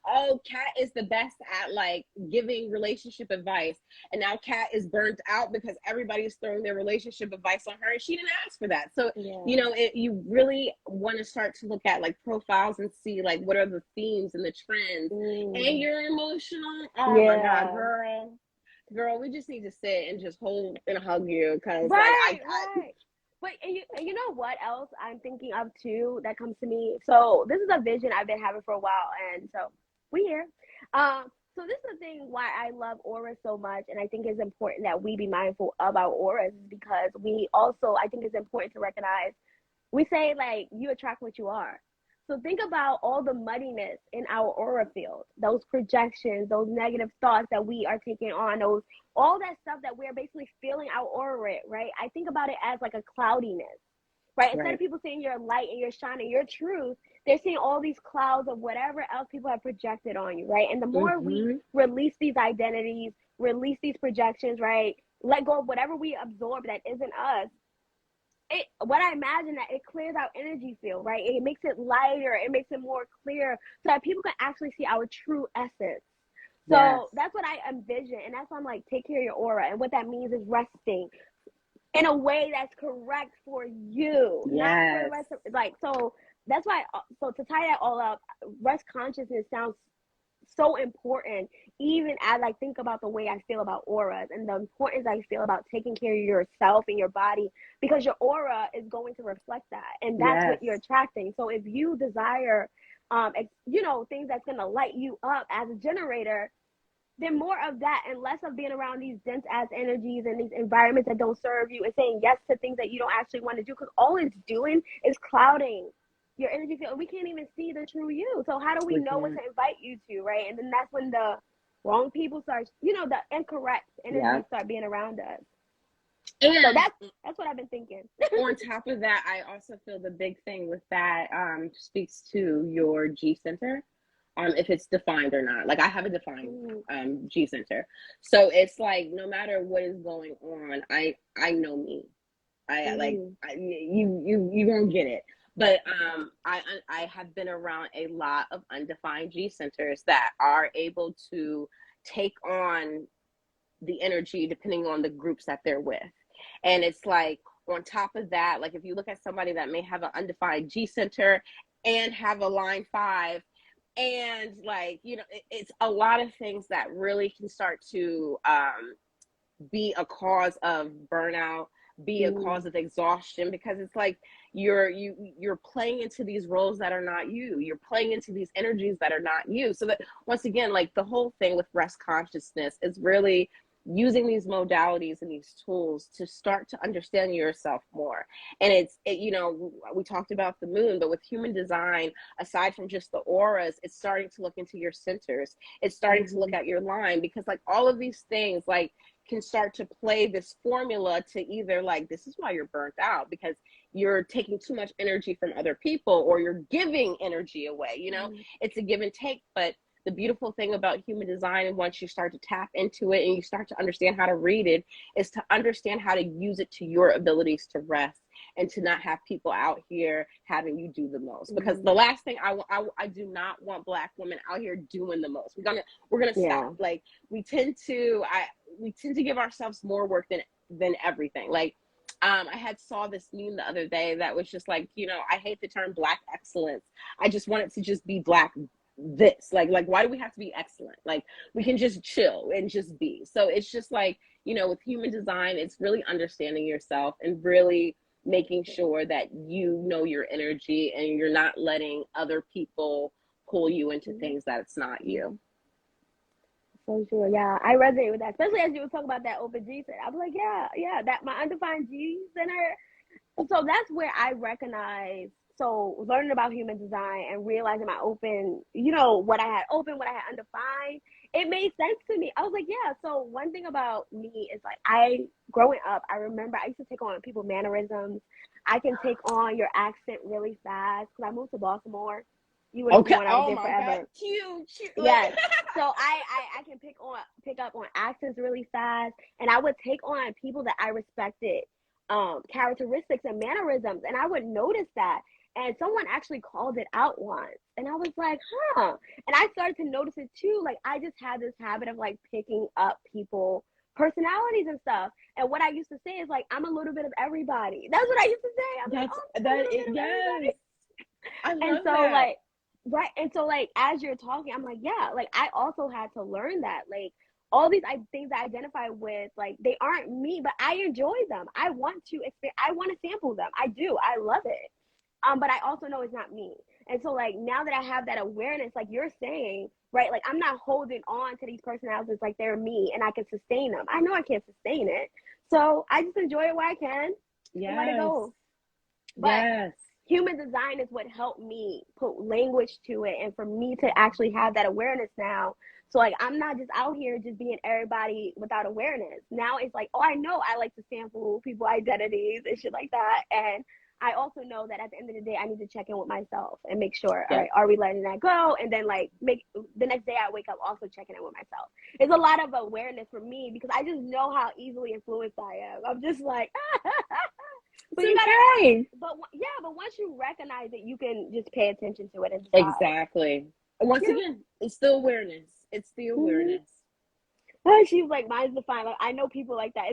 oh, Kat is the best at like giving relationship advice, and now Kat is burnt out because everybody's throwing their relationship advice on her and she didn't ask for that. So you really want to start to look at like profiles and see like what are the themes and the trends. And you're emotional. Oh my God, girl, we just need to sit and just hold and hug you, because right. But you know what else I'm thinking of too that comes to me? So this is a vision I've been having for a while, and so we here. So this is the thing why I love auras so much, and I think it's important that we be mindful of our auras, is because we also, I think it's important to recognize, we say like you attract what you are. So think about all the muddiness in our aura field, those projections, those negative thoughts that we are taking on, those, all that stuff that we're basically feeling our aura with, right? I think about it as like a cloudiness, right? Instead of people seeing your light and your shine and your truth, they're seeing all these clouds of whatever else people have projected on you, right? And the more we release these identities, release these projections, right? Let go of whatever we absorb that isn't us. What I imagine that it clears our energy field, right? It makes it lighter, it makes it more clear, so that people can actually see our true essence. So that's what I envision, and that's why I'm like, take care of your aura. And what that means is resting in a way that's correct for you, not for the rest of, like, so that's why, so to tie that all up, rest consciousness sounds so important, even as I think about the way I feel about auras and the importance I feel about taking care of yourself and your body, because your aura is going to reflect that, and that's what you're attracting. So if you desire, you know, things that's going to light you up as a generator, then more of that and less of being around these dense ass energies and these environments that don't serve you, and saying yes to things that you don't actually want to do, because all it's doing is clouding your energy field. We can't even see the true you. So how do we know what to invite you to, right? And then that's when the wrong people start, you know, the incorrect energies start being around us. And so that's what I've been thinking. On top of that, I also feel the big thing with that speaks to your G center. If it's defined or not. Like I have a defined G center. So it's like, no matter what is going on, I know me. You won't get it. But I have been around a lot of undefined G centers that are able to take on the energy depending on the groups that they're with. And it's like, on top of that, like if you look at somebody that may have an undefined G center and have a line 5, and like, you know, it's a lot of things that really can start to be a cause of burnout, be a cause of exhaustion, because it's like you're playing into these roles that are not you. You're playing into these energies that are not you. So that, once again, like the whole thing with rest consciousness is really using these modalities and these tools to start to understand yourself more. And you know, we talked about the moon, but with human design, aside from just the auras, it's starting to look into your centers. It's starting to look at your line, because like all of these things like can start to play this formula to either like, this is why you're burnt out, because you're taking too much energy from other people, or you're giving energy away, you know. It's a give and take. But the beautiful thing about human design, and once you start to tap into it and you start to understand how to read it, is to understand how to use it to your abilities to rest, and to not have people out here having you do the most. Because the last thing I do not want Black women out here doing the most. We're gonna stop. Like we tend to give ourselves more work than everything. Like I saw this meme the other day that was just like, you know, I hate the term Black excellence. I just want it to just be Black this. Like why do we have to be excellent? Like we can just chill and just be. So it's just like, you know, with human design, it's really understanding yourself and really making sure that you know your energy and you're not letting other people pull you into things that it's not you. So sure, yeah, I resonate with that, especially as you were talking about that open G center. I was like, yeah, that my undefined G center. So that's where I recognize. So learning about human design and realizing my open, you know, what I had open, what I had undefined, it made sense to me. I was like, yeah. So one thing about me is like, growing up, I remember I used to take on people mannerisms. I can take on your accent really fast because I moved to Baltimore. You would have known I was there forever. God. Cute. Yes. So I can pick up on accents really fast, and I would take on people that I respected, characteristics and mannerisms, and I would notice that. And someone actually called it out once, and I was like, huh. And I started to notice it too. Like I just had this habit of like picking up people personalities and stuff. And what I used to say is like, I'm a little bit of everybody. That's what I used to say. Yes. I love and so that. like, right. And so like, as you're talking, I'm like, yeah, like I also had to learn that, like all these things I identify with, like they aren't me, but I enjoy them. I want to sample them. I do. I love it. But I also know it's not me. And so like now that I have that awareness, like you're saying, right, like I'm not holding on to these personalities like they're me and I can sustain them. I know I can't sustain it, so I just enjoy it where I can and let it go. But human design is what helped me put language to it, and for me to actually have that awareness now. So like I'm not just out here just being everybody without awareness. Now it's like, oh, I know I like to sample people identities and shit like that. And I also know that at the end of the day, I need to check in with myself and make sure, all right, are we letting that go? And then like make the next day I wake up also checking in with myself. It's a lot of awareness for me because I just know how easily influenced I am. I'm just like, but you gotta, but once you recognize it, you can just pay attention to it and decide. Exactly. Once again, it's the awareness. It's the awareness. Oh, she's like, mine's defined. Like I know people like that.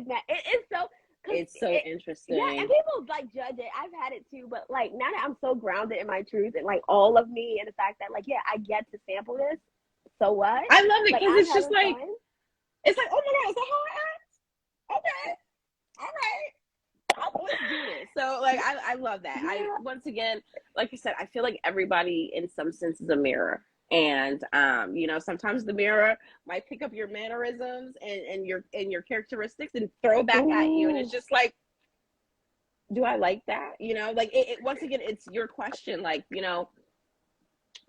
It's so interesting. Yeah, and people like judge it. I've had it too, but like now that I'm so grounded in my truth and like all of me and the fact that like, yeah, I get to sample this. So what? I love it because it's just like, it's like, oh my God, is that how I act? Okay, all right. Let's do this. So like I love that. Yeah. Once again, like you said, I feel like everybody in some sense is a mirror. And you know, sometimes the mirror might pick up your mannerisms and your characteristics and throw back at you. And it's just like, do I like that? You know, like it once again, it's your question, like, you know,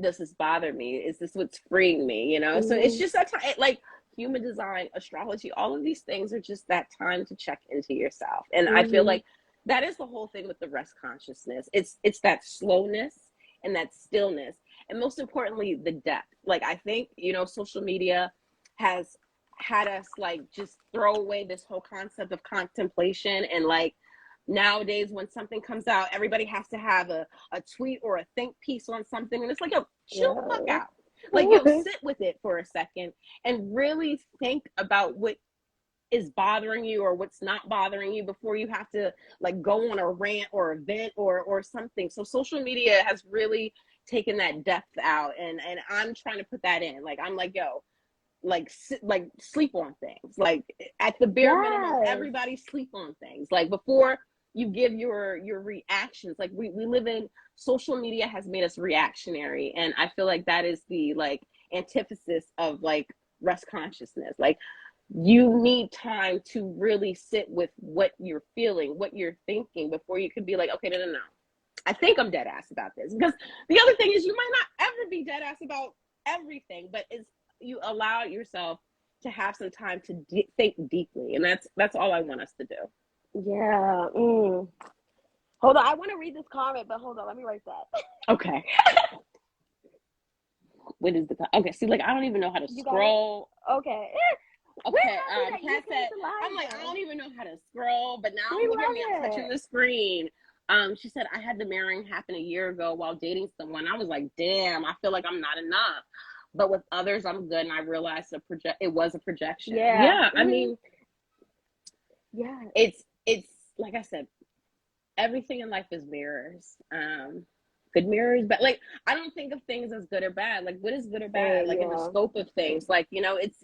does this bother me? Is this what's freeing me? You know, so it's just that time, like human design, astrology, all of these things are just that time to check into yourself. And I feel like that is the whole thing with the rest consciousness. It's that slowness and that stillness. And most importantly, the depth. Like, I think, you know, social media has had us like just throw away this whole concept of contemplation. And like nowadays, when something comes out, everybody has to have a tweet or a think piece on something. And it's like, yo, chill the fuck out. Like, yo, sit with it for a second and really think about what is bothering you or what's not bothering you before you have to like go on a rant or a vent or something. So social media has really taken that depth out, and I'm trying to put that in. Like I'm like, yo, like sleep on things. Like at the bare minimum, everybody sleep on things. Like before you give your reactions. Like we live in, social media has made us reactionary, and I feel like that is the like antithesis of like rest consciousness. Like you need time to really sit with what you're feeling, what you're thinking before you can be like, okay, no. I think I'm dead ass about this. Because the other thing is you might not ever be dead ass about everything, but it's you allow yourself to have some time to think deeply. And that's all I want us to do. Yeah. Hold on. I want to read this comment, but hold on. Let me write that. Okay. What is the okay? See, like I don't even know how to scroll. Okay. Okay. Kat said, I'm like, I don't even know how to scroll, but now look at me, I'm touching the screen. She said, I had the marrying happen a year ago while dating someone. I was like, damn, I feel like I'm not enough. But with others, I'm good. And I realized it was a projection. Yeah. I mean, it's like I said, everything in life is mirrors. Good mirrors, but like I don't think of things as good or bad. Like what is good or bad? Like in the scope of things. Like, you know, it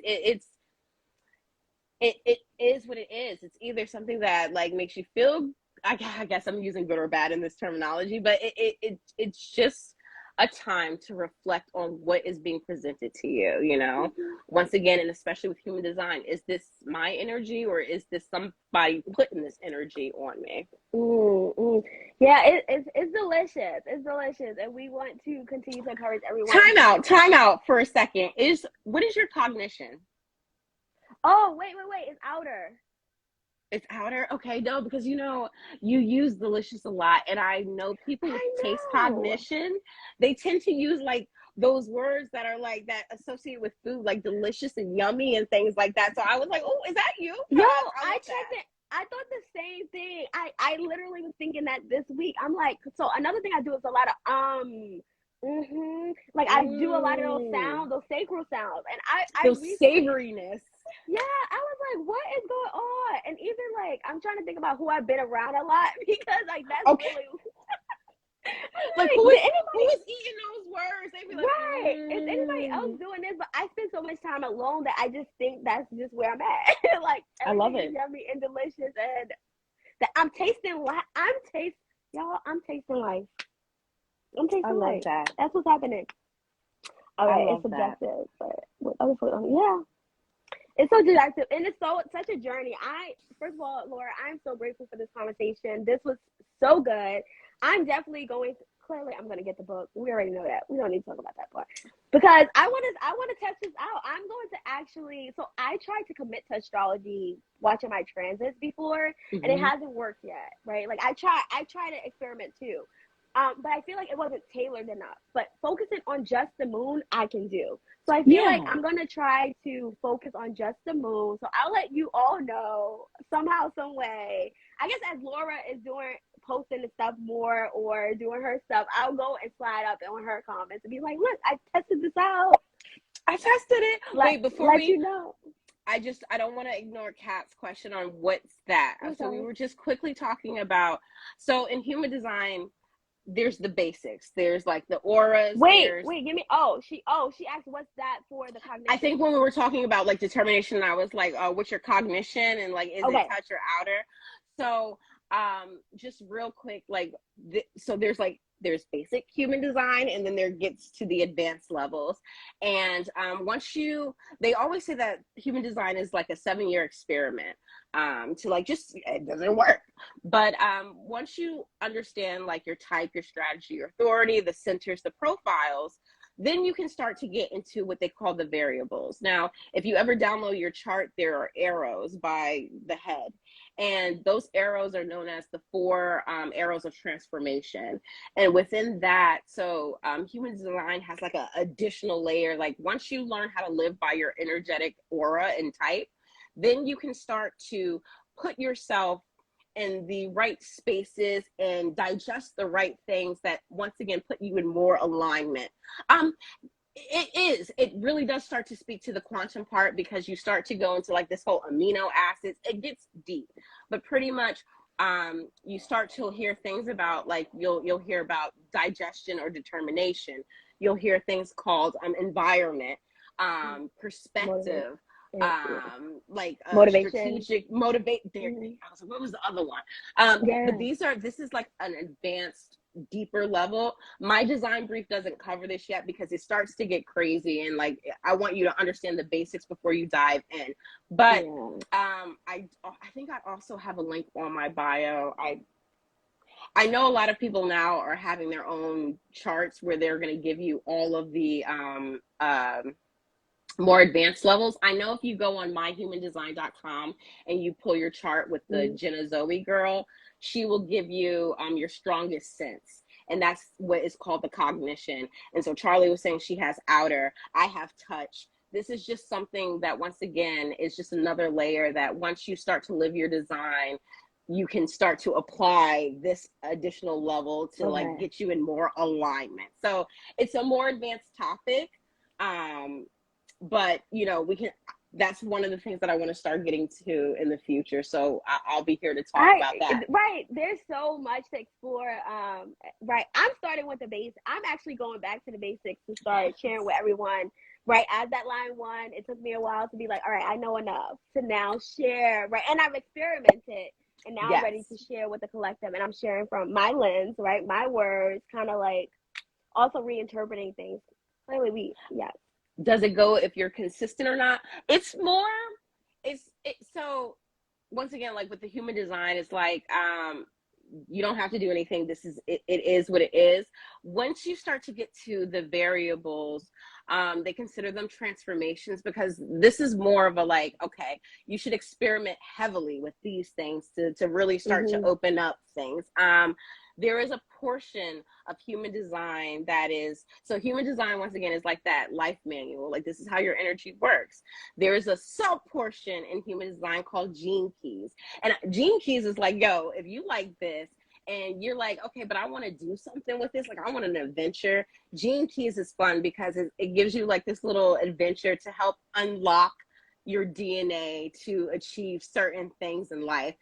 is what it is. It's either something that like makes you feel, I guess I'm using good or bad in this terminology, but it's just a time to reflect on what is being presented to you, you know, once again, and especially with human design, is this my energy or is this somebody putting this energy on me? Yeah, it's delicious. It's delicious. And we want to continue to encourage everyone. Time out for a second. What is your cognition? Oh, wait. It's outer. It's outer? Okay, no, because you know, you use delicious a lot. And I know people with taste cognition, they tend to use like those words that are like that associated with food, like delicious and yummy and things like that. So I was like, oh, is that you? Yo, I checked it. I thought the same thing. I literally was thinking that this week. I'm like, so another thing I do is a lot of like I do a lot of those sounds, those sacral sounds, and those savoriness. Yeah, I was like, what is going on? And even like, I'm trying to think about who I've been around a lot because like that's really like who is eating those words? They be like, is anybody else doing this? But I spend so much time alone that I just think that's just where I'm at. Like I love it, yummy and delicious, and that I'm tasting life. I'm tasting life. I'm taking I love light. that. That's what's happening. All I right, it's love that. subjective, but with other folks, yeah, it's so subjective, and it's such a journey. First of all, Laura, I'm so grateful for this conversation. This was so good. I'm definitely going to, clearly I'm going to get the book. We already know that. We don't need to talk about that part because I want to test this out. I'm going to actually. So I tried to commit to astrology watching my transits before, and it hasn't worked yet. Right? Like I try to experiment too. But I feel like it wasn't tailored enough. But focusing on just the moon, I can do. So I feel like Yeah. I'm gonna try to focus on just the moon. So I'll let you all know somehow, some way. I guess as Laura is posting the stuff more or doing her stuff, I'll go and slide up on her comments and be like, "Look, I tested this out. I tested it." Wait, before let you know. I don't want to ignore Kat's question on what's that. Okay. So we were just quickly talking about, so in human design, there's the basics. There's like the auras. Wait, give me. She asked, "What's that for the cognition?" I think when we were talking about like determination, I was like, what's your cognition, and like, is it touch or outer? So, just real quick, like, so there's basic human design, and then there gets to the advanced levels. And they always say that human design is like a 7-year experiment, to like, just, it doesn't work. But once you understand like your type, your strategy, your authority, the centers, the profiles, then you can start to get into what they call the variables. Now, if you ever download your chart, there are arrows by the head. And those arrows are known as the 4 arrows of transformation. And within that, so human design has like an additional layer. Like once you learn how to live by your energetic aura and type, then you can start to put yourself in the right spaces and digest the right things that once again put you in more alignment. It really does start to speak to the quantum part, because you start to go into like this whole amino acids. It gets deep, but pretty much you start to hear things about like you'll hear about digestion or determination. You'll hear things called environment, perspective, like motivation, strategic, motivate. There, I was like, what was the other one? But this is like an advanced, deeper level. My design brief doesn't cover this yet because it starts to get crazy, and like I want you to understand the basics before you dive in. But I think I also have a link on my bio. I know a lot of people now are having their own charts where they're going to give you all of the more advanced levels. I know if you go on myhumandesign.com and you pull your chart with the Jenna Zoe girl, she will give you your strongest sense. And that's what is called the cognition. And so Charliie was saying she has outer, I have touch. This is just something that, once again, is just another layer that once you start to live your design, you can start to apply this additional level to like get you in more alignment. So it's a more advanced topic. But you know, that's one of the things that I want to start getting to in the future. So I'll be here to talk about that. Right. There's so much to explore. Right. I'm starting with the base. I'm actually going back to the basics to start sharing with everyone. Right. As that line 1, it took me a while to be like, all right, I know enough to now share. Right. And I've experimented, and now I'm ready to share with the collective. And I'm sharing from my lens, right? My words, kind of like also reinterpreting things. Clearly, Does it go if you're consistent or not? It's more, so once again, like with the human design, it's like, you don't have to do anything. It is what it is. Once you start to get to the variables, they consider them transformations, because this is more of a like, okay, you should experiment heavily with these things to really start to open up things. There is a portion of human design that is, so human design, once again, is like that life manual. Like, this is how your energy works. There is a sub portion in human design called gene keys. And gene keys is like, yo, if you like this and you're like, okay, but I want to do something with this, like I want an adventure. Gene keys is fun because it gives you like this little adventure to help unlock your DNA to achieve certain things in life.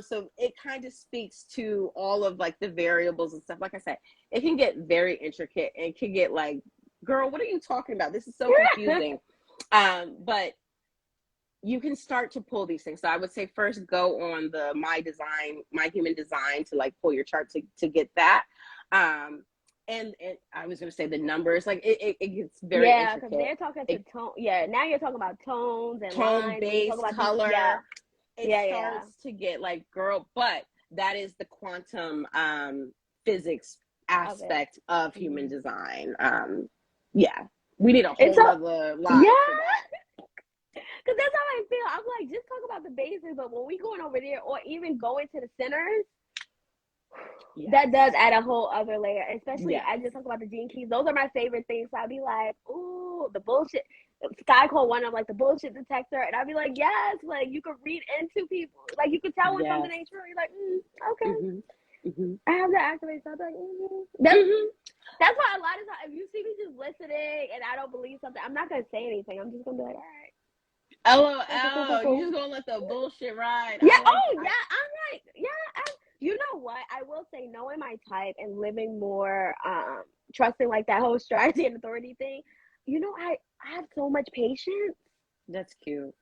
So it kind of speaks to all of like the variables and stuff. Like I said, it can get very intricate, and it can get like, girl, what are you talking about? This is so confusing. But you can start to pull these things. So I would say first go on the My Human Design to like pull your chart to get that. and I was gonna say the numbers, like it gets very Yeah, because intricate. they're talking to tone. Yeah, now you're talking about tones and Tone, lines, and you talk base, about these. Yeah, color. It yeah. starts to get like, girl, but that is the quantum physics Of it. aspect of human design. Yeah, we need a It's whole a other live for yeah. that. Because that's how I feel. I'm like, just talk about the basics, but when we going over there, or even going to the centers, Yes. that does add a whole other layer. Especially, Yes. I just talk about the gene keys. Those are my favorite things. So I'd be like, ooh, the bullshit. Sky called one of like the bullshit detector, and I'd be like, yes, like you could read into people, like you could tell when something ain't true. You're like, okay, I have to activate something. That's why a lot of times, if you see me just listening and I don't believe something, I'm not gonna say anything. I'm just gonna be like, all right. LOL, you just gonna let the bullshit ride. Yeah. I'm like, yeah. You know what? I will say, knowing my type and living more, trusting like that whole strategy and authority thing. You know, I have so much patience. That's cute.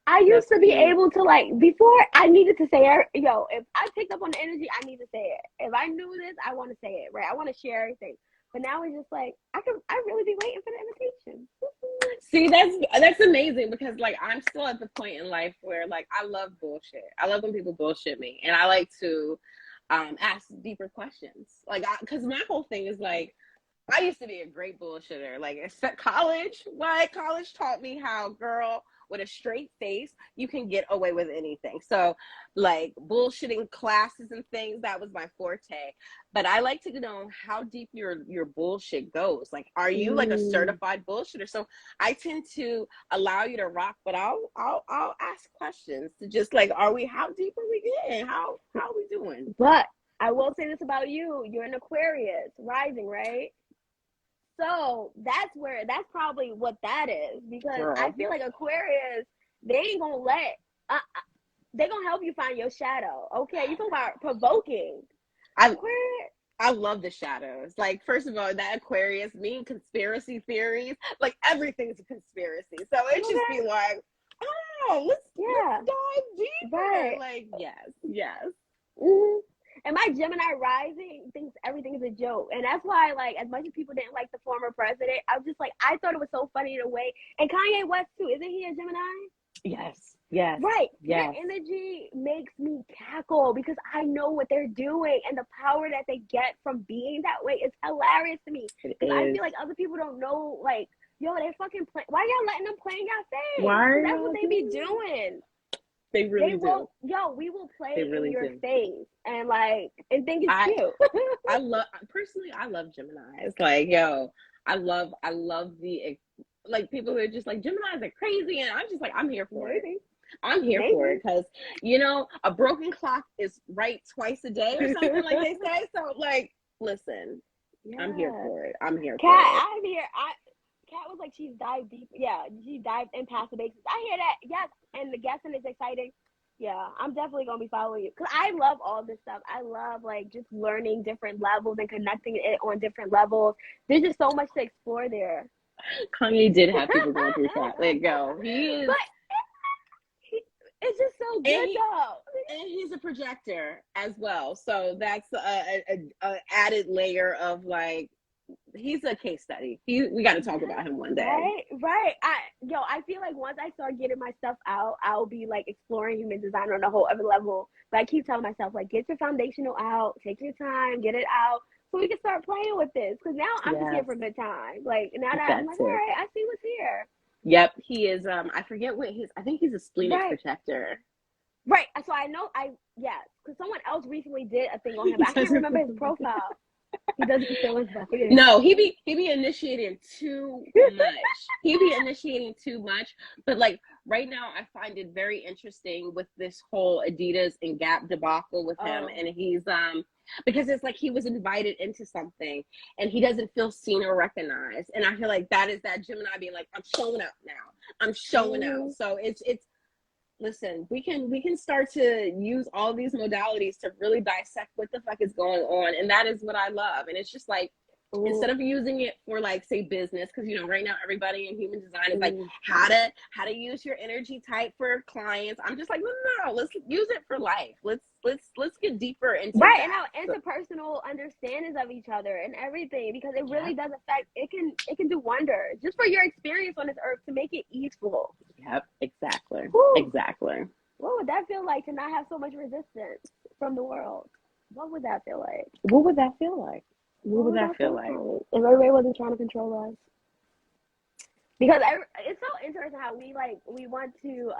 I used to be able to, like, before I needed to say, yo, if I picked up on the energy, I need to say it. If I knew this, I want to say it, right? I want to share everything. But now it's just like, I really be waiting for the invitation. See, that's amazing, because like I'm still at the point in life where like I love bullshit. I love when people bullshit me, and I like to ask deeper questions. Like, because my whole thing is like, I used to be a great bullshitter. Like, except college, what? College taught me how, girl, with a straight face, you can get away with anything. So, like, bullshitting classes and things, that was my forte. But I like to know how deep your bullshit goes. Like, are you like a certified bullshitter? So I tend to allow you to rock, but I'll ask questions to just like, how deep are we getting? How are we doing? But I will say this about you: you're an Aquarius rising, right? So that's probably what that is, because Girl. I feel like Aquarius, they ain't gonna they gonna help you find your shadow. Okay, you talking about provoking. I love the shadows. Like, first of all, that Aquarius, me and conspiracy theories, like everything's a conspiracy. So it just be like, oh, let's dive deeper. Right. Like, yes. Mm-hmm. And my Gemini rising thinks everything is a joke. And that's why, like, as much as people didn't like the former president, I was just like, I thought it was so funny in a way. And Kanye West, too. Isn't he a Gemini? Yes. Right. Yes. Their energy makes me cackle because I know what they're doing. And the power that they get from being that way is hilarious to me. Because I feel like other people don't know, like, yo, they're fucking playing. Why y'all letting them play in your face? Why? That's what they be doing. They really do. We will play really in your do. face and like and think it's cute. I love Geminis. Like, yo, I love the, like, people who are just like, Geminis are crazy, and I'm just like, I'm here for it. I'm here for it, because you know, a broken clock is right twice a day or something like they say. So like, listen, I'm here for it. I'm here for it. I'm here. Kat was like, she's dived deep. Yeah, she dived in past the basics. I hear that. Yes, and the guessing is exciting. Yeah, I'm definitely gonna be following you because I love all this stuff. I love like just learning different levels and connecting it on different levels. There's just so much to explore there. Kanye did have people going through that. Let go. He is. But it's just so good though. And he's a projector as well, so that's a added layer of like, he's a case study. We got to talk about him one day. Right. I feel like once I start getting my stuff out, I'll be like exploring human design on a whole other level. But I keep telling myself, like, get your foundational out, take your time, get it out, so we can start playing with this. Because now I'm just here for a good time. Like, now that I'm like, all right, I see what's here. Yep, he is. I forget what I think he's a splenic protector. Right. So I know. Because someone else recently did a thing on him. But I can't remember his profile. He doesn't feel his body. No, he be initiating too much. But like right now, I find it very interesting with this whole Adidas and Gap debacle with him, and he's because it's like he was invited into something and he doesn't feel seen or recognized, and I feel like that is that Gemini being like, I'm showing up now. I'm showing out. So it's. Listen, we can start to use all these modalities to really dissect what the fuck is going on, and that is what I love. And it's just like, instead of using it for like, say, business, because you know right now everybody in human design is like how to use your energy type for clients. I'm just like, no, let's use it for life. Let's let's get deeper into right, that. and our interpersonal understandings of each other and everything, because it really does affect. It can do wonders just for your experience on this earth to make it easeful. Yep, exactly. Whew. Exactly. What would that feel like to not have so much resistance from the world? What would that feel like? What would that feel like? What would that feel like? If everybody wasn't trying to control us. Because it's so interesting how we want to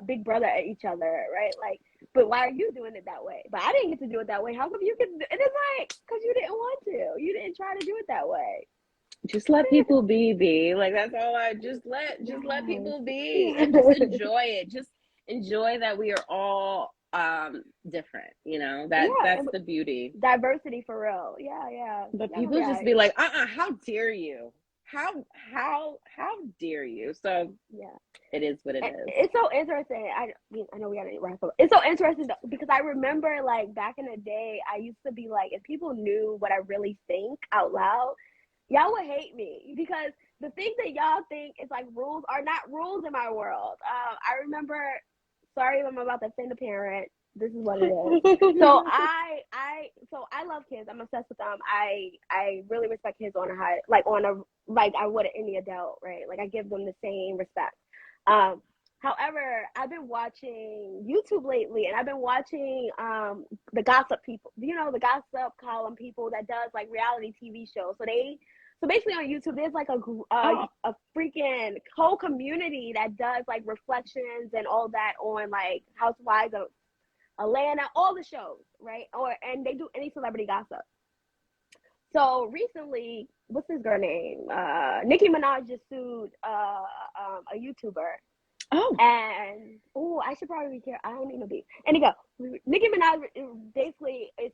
big brother at each other, right? Like, but why are you doing it that way? But I didn't get to do it that way. How come you can? And it's like, because you didn't want to. You didn't try to do it that way. Just let people be. Like, that's all I just let people be and just enjoy it. Just enjoy that we are all different, you know. That's the beauty. Diversity for real. Yeah. But people just be like, how dare you? How dare you? So yeah, it is what it is. It's so interesting. I know we gotta wrap up. It's so interesting though, because I remember like back in the day, I used to be like, if people knew what I really think out loud, y'all would hate me, because the things that y'all think is like rules are not rules in my world. I remember. Sorry if I'm about to offend a parent. This is what it is. So I love kids. I'm obsessed with them. I really respect kids on a high, like I would any adult, right? Like I give them the same respect. However, I've been watching YouTube lately, and I've been watching the gossip people. You know, the gossip column people that does like reality TV shows. So basically on YouTube, there's like a freaking whole community that does like reflections and all that on like Housewives of Atlanta, all the shows, right? And they do any celebrity gossip. So recently, what's this girl name? Nicki Minaj just sued a YouTuber. Oh. And I should probably be careful. I don't need no beef. Anyway, Nicki Minaj basically is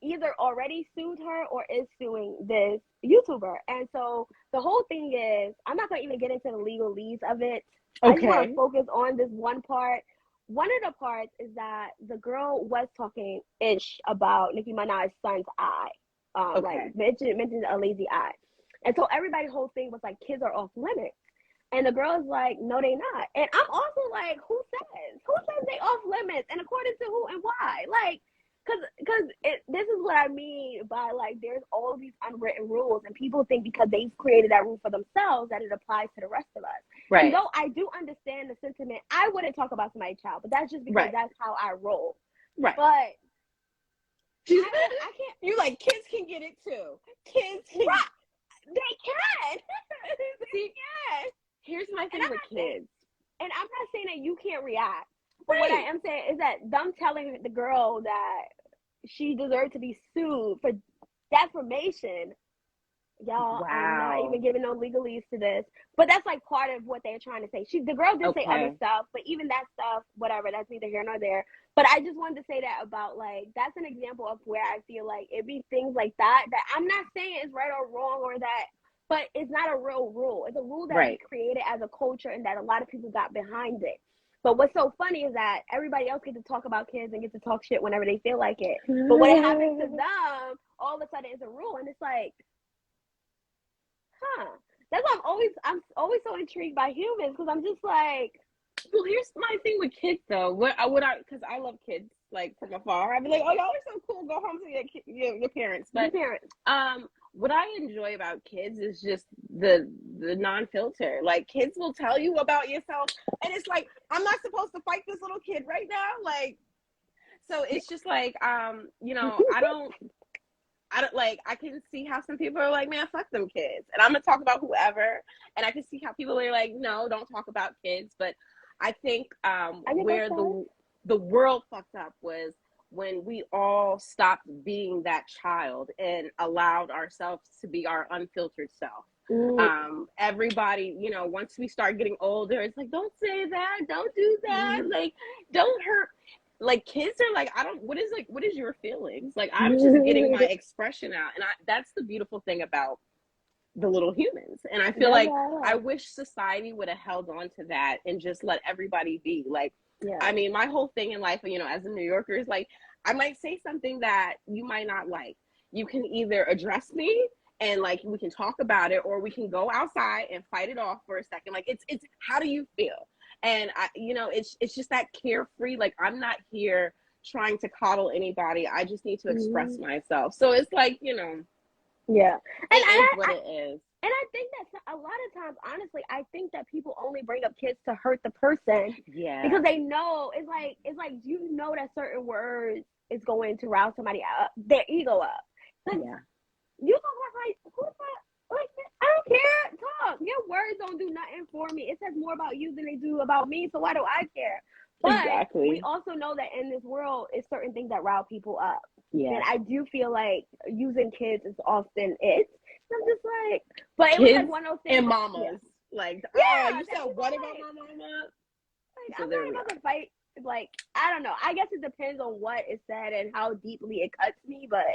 either already sued her or is suing this YouTuber. And so the whole thing is, I'm not going to even get into the legalese of it. Okay. I just want to focus on this one part. One of the parts is that the girl was talking ish about Nicki Minaj's son's eye. Like mentioned a lazy eye. And so everybody's whole thing was like, kids are off limits. And the girl's like, no, they not. And I'm also like, who says they off limits? And according to who and why? Like, because this is what I mean by like, there's all these unwritten rules, and people think because they've created that rule for themselves that it applies to the rest of us. Right. And though I do understand the sentiment, I wouldn't talk about somebody's child, but that's just because that's how I roll. Right. But I can't. You like, kids can get it too. Kids can. Right. They can. They can. Here's my thing with kids. And I'm not saying that you can't react. But what I am saying is that them telling the girl that she deserved to be sued for defamation, y'all, I'm not even giving no legalese to this. But that's like part of what they're trying to say. The girl did say other stuff, but even that stuff, whatever, that's neither here nor there. But I just wanted to say that about, like, that's an example of where I feel like it be things like that I'm not saying is right or wrong or that, but it's not a real rule. It's a rule that we created as a culture and that a lot of people got behind it. But what's so funny is that everybody else gets to talk about kids and get to talk shit whenever they feel like it. But when it happens to them, all of a sudden it's a rule, and it's like, that's why I'm always so intrigued by humans, because I'm just like, well, here's my thing with kids though. Because I love kids like from afar. I'd be like, oh, y'all are so cool. Go home to your parents. But what I enjoy about kids is just the non-filter. Like, kids will tell you about yourself, and it's like, I'm not supposed to fight this little kid right now. Like, so it's just like, you know, I don't like, I can see how some people are like, man, fuck them kids. And I'm gonna talk about whoever. And I can see how people are like, no, don't talk about kids. But I think where the world fucked up was when we all stopped being that child and allowed ourselves to be our unfiltered self. Everybody, you know, once we start getting older, it's like, don't say that, don't do that, like, don't hurt. Like, kids are like, what is your feelings? Like, I'm just getting my expression out. And that's the beautiful thing about the little humans. And I feel like I wish society would have held on to that and just let everybody be. Like, I mean, my whole thing in life, you know, as a New Yorker, is like, I might say something that you might not like. You can either address me and like, we can talk about it, or we can go outside and fight it off for a second. Like, it's how do you feel? And you know, it's just that carefree, like, I'm not here trying to coddle anybody. I just need to express myself. So it's like, you know, yeah. it is what it is. And I think that a lot of times, honestly, I think that people only bring up kids to hurt the person. Yeah. Because they know, it's like you know that certain words is going to rouse somebody up, their ego up. Like, yeah. You talk about, like, who the fuck? Like, I don't care. Talk. Your words don't do nothing for me. It says more about you than they do about me. So why do I care? But exactly. we also know that in this world, it's certain things that rile people up. Yeah. And I do feel like using kids is often it. I'm just like, but kids it was like one of those things. And mamas. Yeah. Like, yeah, you said what about my mama? Like, so I'm not about to fight. Like, I don't know. I guess it depends on what is said and how deeply it cuts me, but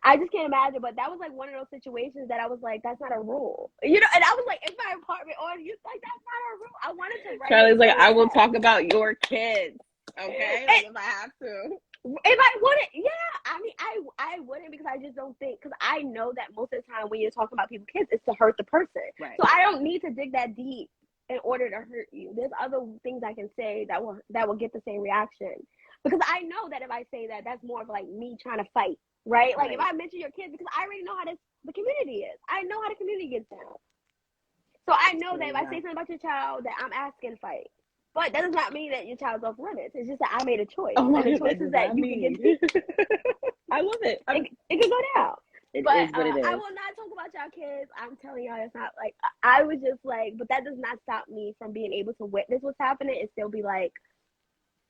I just can't imagine. But that was like one of those situations that I was like, that's not a rule. You know, and I was like in my apartment on you, like, that's not a rule. I wanted to write. Charlie's like, I will talk about your kids. Okay? Like, if I have to. If I wouldn't, yeah. I mean, I wouldn't, because I just don't think, because I know that most of the time when you're talking about people's kids, it's to hurt the person. Right. So I don't need to dig that deep in order to hurt you. There's other things I can say that will get the same reaction, because I know that if I say that, that's more of like me trying to fight, right? Like, if I mention your kids, because I already know how the community is. I know how the community gets down. So I know that if I say something about your child, that I'm asking to fight. But that does not mean that your child's off limits. It's just that I made a choice. Oh, and the choice is that you can get. I love it. It can go down. It but, is what it is. I will not talk about y'all kids. I'm telling y'all, it's not like, I was just like, but that does not stop me from being able to witness what's happening and still be like,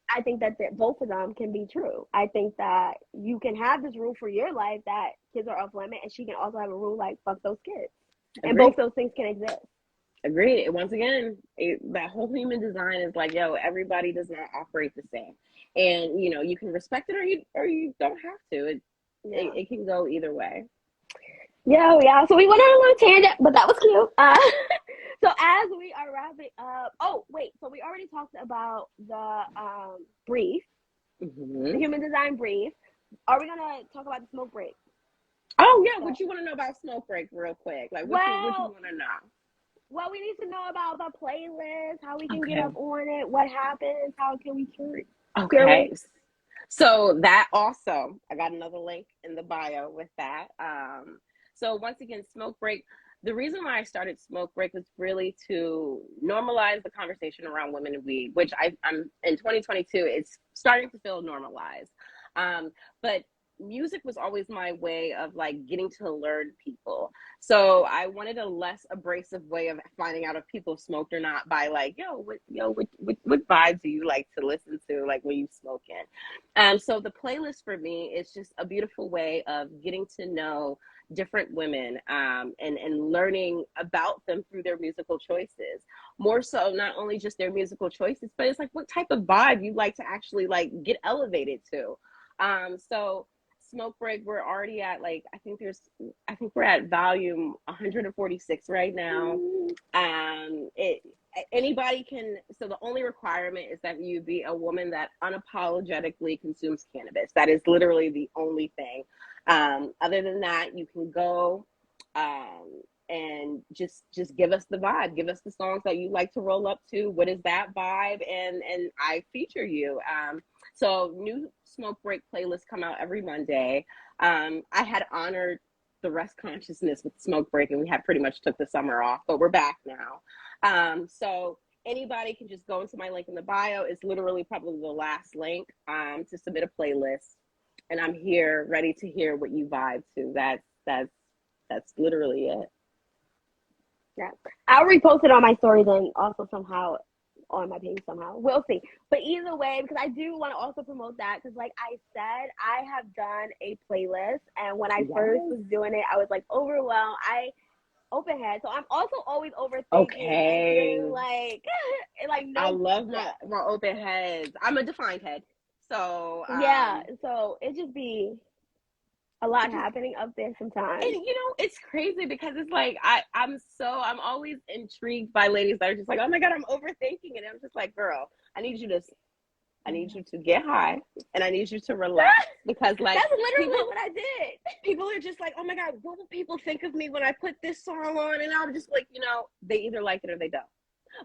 I think that both of them can be true. I think that you can have this rule for your life that kids are off limit, and she can also have a rule like, fuck those kids. Agreed. And both those things can exist. Agreed. Once again, that whole human design is like, yo, everybody does not operate the same, and you know, you can respect it or you don't have to. It can go either way. Yeah. So we went on a little tangent, but that was cute. So as we are wrapping up, so we already talked about the brief, the human design brief. Are we gonna talk about the smoke break? Oh yeah, what you want to know about smoke break, real quick? Like, what you want to know? Well, we need to know about the playlist, how we can get up on it, what happens, how can we cure it. Okay. So that also, I got another link in the bio with that. So once again, smoke break. The reason why I started smoke break was really to normalize the conversation around women and weed, which I'm in 2022, it's starting to feel normalized. But music was always my way of like getting to learn people. So I wanted a less abrasive way of finding out if people smoked or not by like, what vibes do you like to listen to, like when you smoking? So the playlist for me is just a beautiful way of getting to know different women and learning about them through their musical choices. More so, not only just their musical choices, but it's like what type of vibe you like to actually like get elevated to. So smoke break, we're already at like, I think we're at volume 146 right now. Anybody can, so the only requirement is that you be a woman that unapologetically consumes cannabis. That is literally the only thing. Other than that, you can go and just give us the vibe, give us the songs that you like to roll up to. What is that vibe? And I feature you. So new smoke break playlists come out every Monday. I had honored the rest consciousness with smoke break, and we had pretty much took the summer off, but we're back now. So anybody can just go into my link in the bio. It's literally probably the last link to submit a playlist, and I'm here ready to hear what you vibe to. That's literally it. Yeah, I'll repost it on my stories and also somehow on my page somehow. We'll see. But either way, because I do want to also promote that, because like I said, I have done a playlist, and when I first was doing it, I was like overwhelmed. Open head, so I'm also always overthinking. Okay. Like no, I love my open heads. I'm a defined head, so so it just be a lot happening up there sometimes. And you know, it's crazy because it's like I'm always intrigued by ladies that are just like, oh my God, I'm overthinking it. And I'm just like, girl, I need you to get high, and I need you to relax, because like that's literally what I did. People are just like, oh my God, what will people think of me when I put this song on? And I'm just like, you know, they either like it or they don't.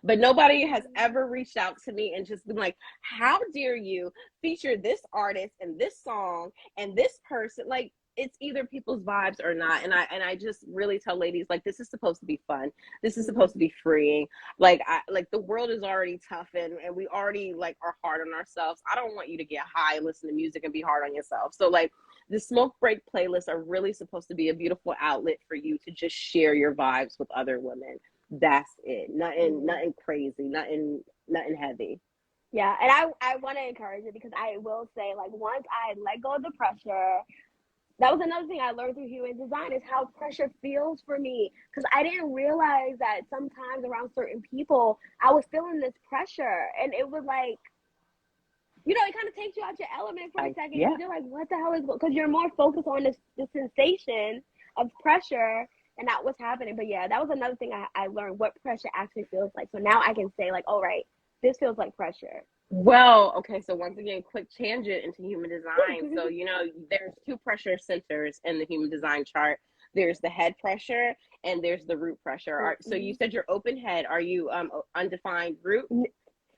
But nobody has ever reached out to me and just been like, how dare you feature this artist and this song and this person? Like, it's either people's vibes or not. And I just really tell ladies, like, this is supposed to be fun. This is supposed to be freeing. Like, the world is already tough and we already like are hard on ourselves. I don't want you to get high and listen to music and be hard on yourself. So like the smoke break playlists are really supposed to be a beautiful outlet for you to just share your vibes with other women. That's it. Nothing crazy, nothing heavy. Yeah, and I want to encourage it because I will say, like, once I let go of the pressure, that was another thing I learned through human design is how pressure feels for me. Because I didn't realize that sometimes around certain people, I was feeling this pressure. And it was like, you know, it kind of takes you out your element for a second. Yeah. You're like, what the hell is, because you're more focused on this sensation of pressure and not what's happening. But yeah, that was another thing I learned, what pressure actually feels like. So now I can say like, all right, this feels like pressure. Well, okay, so once again, quick tangent into human design. So, you know, there's two pressure centers in the human design chart. There's the head pressure and there's the root pressure. So you said you're open head. Are you undefined root?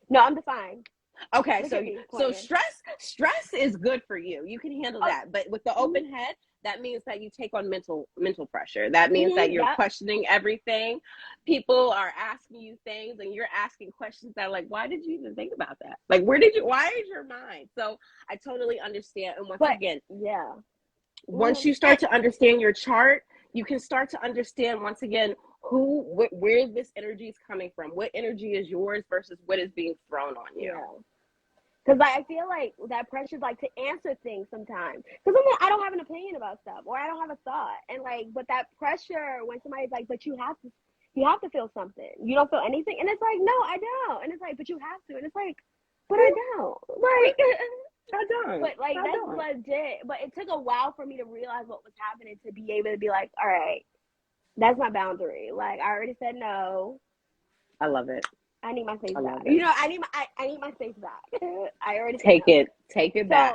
No, I'm defined. Okay, so stress is good for you. You can handle that. But with the open head, that means that you take on mental pressure. That means that you're questioning everything. People are asking you things and you're asking questions that are like, why did you even think about that? Like, why is your mind? So I totally understand. And once you start to understand your chart, you can start to understand once again where this energy is coming from. What energy is yours versus what is being thrown on you. Yeah. Because I feel like that pressure is like to answer things sometimes. Because I don't have an opinion about stuff or I don't have a thought. And like, but that pressure when somebody's like, but you have to feel something. You don't feel anything. And it's like, no, I don't. And it's like, but you have to. And it's like, but I don't. Like, I don't. But like, that's legit. But it took a while for me to realize what was happening to be able to be like, all right, that's my boundary. Like, I already said no. I love it. I need my space back. You know, I need my space back. I already take it back.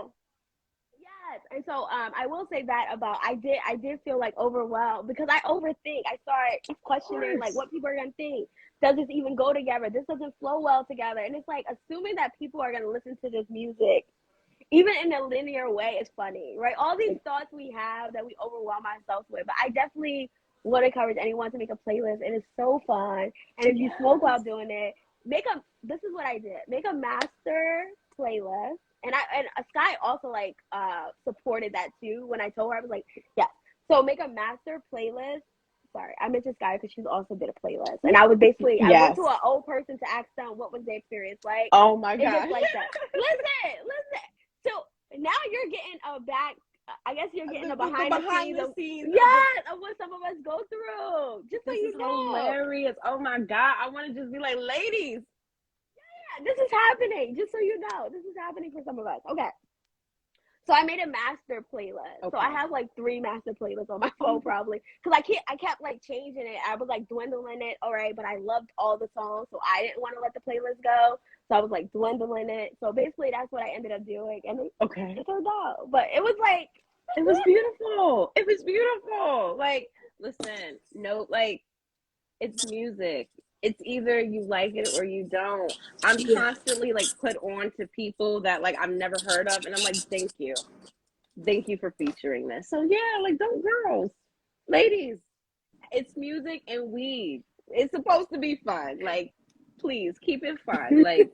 Yes, and so I will say that about I did feel like overwhelmed because I overthink. I start questioning like what people are gonna think. Does this even go together? This doesn't flow well together. And it's like assuming that people are gonna listen to this music, even in a linear way, is funny, right? All these thoughts we have that we overwhelm ourselves with. But I definitely want to encourage anyone to make a playlist. It is so fun. And if you smoke while doing it, this is what I did. Make a master playlist. And Sky also like supported that too. When I told her, I was like, yes. So make a master playlist. Sorry, I mentioned Sky because she's also did a playlist. And I was basically, I went to an old person to ask them what was their experience like. Oh my God. Just like that. Listen. So now you're getting a back. I guess you're getting a behind the scenes. Yes, of what some of us go through. Just so you know. Hilarious. Oh my God. I want to just be like, ladies. Yeah, this is happening. Just so you know. This is happening for some of us. Okay. So I made a master playlist. Okay. So I have like 3 master playlists on my phone probably. Because I kept like changing it. I was like dwindling it. All right. But I loved all the songs. So I didn't want to let the playlist go. So I was like dwindling it. So basically that's what I ended up doing. And it turned out. But it was like. It was beautiful. It was beautiful. Like, listen, no, like, it's music. It's either you like it or you don't. I'm constantly like put on to people that like I've never heard of. And I'm like, thank you. Thank you for featuring this. So yeah, like don't girls, ladies, it's music and weed. It's supposed to be fun. Like, please keep it fun. Like,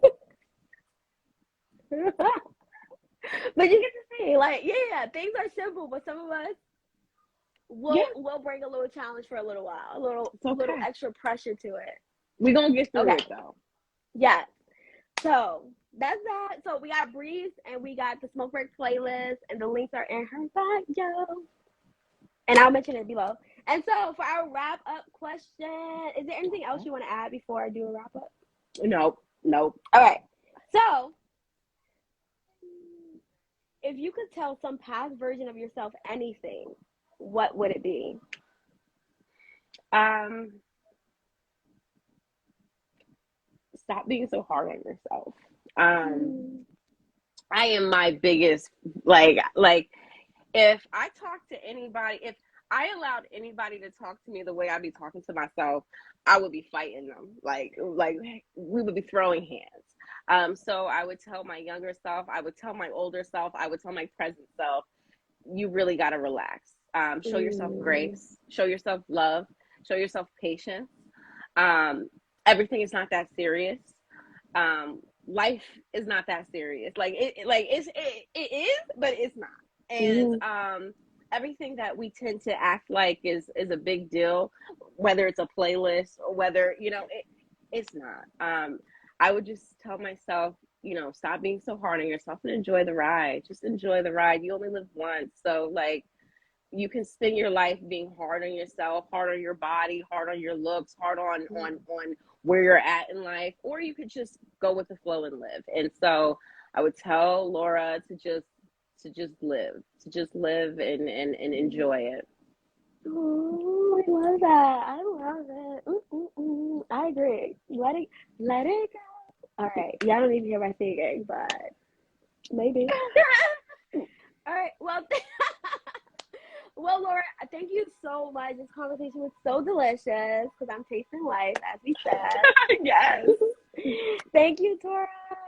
but you get to see, like, things are simple, but some of us will bring a little challenge for a little while, a little extra pressure to it. We're gonna get through it though. Yeah. So that's that. So we got Breeze and we got the Smoke Break playlist, and the links are in her bio. And I'll mention it below. And so for our wrap up question, is there anything else you want to add before I do a wrap up? Nope. All right. So if you could tell some past version of yourself anything, what would it be? Stop being so hard on yourself. I am my biggest, like, if I talk to anybody, if I allowed anybody to talk to me the way I be talking to myself, I would be fighting them. Like we would be throwing hands. So I would tell my younger self, I would tell my older self, I would tell my present self, you really got to relax. Show yourself grace, show yourself love, show yourself patience. Everything is not that serious. Life is not that serious. It is, but it's not. And everything that we tend to act like is a big deal, whether it's a playlist or whether, it's not. I would just tell myself, stop being so hard on yourself and enjoy the ride. Just enjoy the ride. You only live once. So you can spend your life being hard on yourself, hard on your body, hard on your looks, hard on where you're at in life, or you could just go with the flow and live. And so I would tell Laura to just live and enjoy it. Oh, I love that. I love it. I agree. Let it go. All right. Y'all don't need to hear my singing, but maybe. All right. Well, well, Laura, thank you so much. This conversation was so delicious because I'm tasting life, as we said. Yes. Thank you, Tora.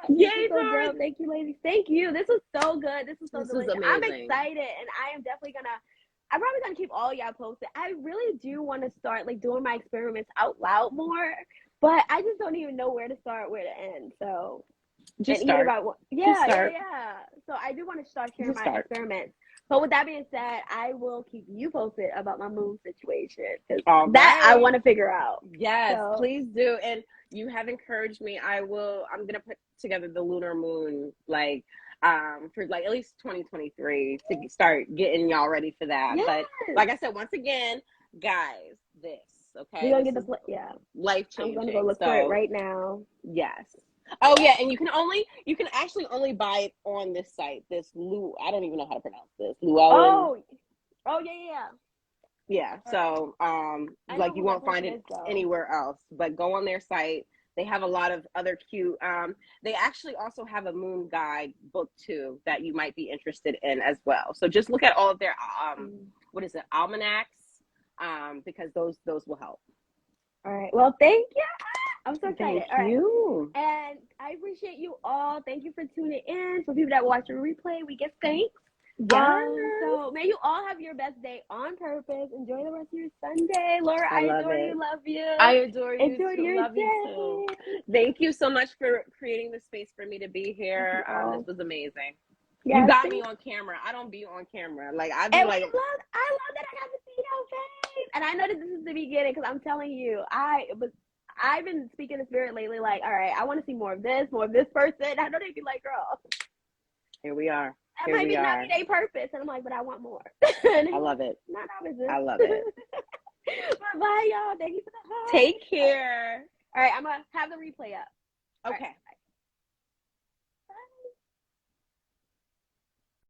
Yay, Tora. Thank you, ladies. Thank you. This was so good. This was so delicious. Was I'm excited, and I'm probably gonna keep all y'all posted. I really do want to start doing my experiments out loud more, but I just don't even know where to start, where to end. So just start. Yeah. So I do want to start sharing my experiments. But with that being said, I will keep you posted about my moon situation because I want to figure out. Yes, so, please do. And you have encouraged me. I'm gonna put together the lunar moon for at least 2023 to start getting y'all ready for that. Yes. But like I said, once again, guys, okay. We're gonna get life changing. I'm gonna go look for it right now. Yes. Oh yeah, and you can actually only buy it on this site. I don't even know how to pronounce this. Llewellyn. Oh yeah. Yeah. So you won't find it anywhere else. But go on their site. They have a lot of other cute. They actually also have a moon guide book too that you might be interested in as well. So just look at all of their almanacs, because those will help. All right. Well, thank you. I'm so excited. Thank you. Right. And I appreciate you all. Thank you for tuning in. For people that watch the replay, we get thanks. Yes. So may you all have your best day on purpose. Enjoy the rest of your Sunday. Laura, I adore you. Love you. I adore you. Enjoy too. your love day. You too. Thank you so much for creating the space for me to be here. This was amazing. Yes, you got me on camera. I don't be on camera. I love that I got to see your face. And I know that this is the beginning because I'm telling you, I've been speaking to spirit lately, all right, I want to see more of this person. I know they'd be like, girl, here we are. That might be not their purpose. And I'm like, but I want more. I love it. Not our business. I love it. Bye, y'all. Thank you for the help. Take care. All right, I'm going to have the replay up. Okay.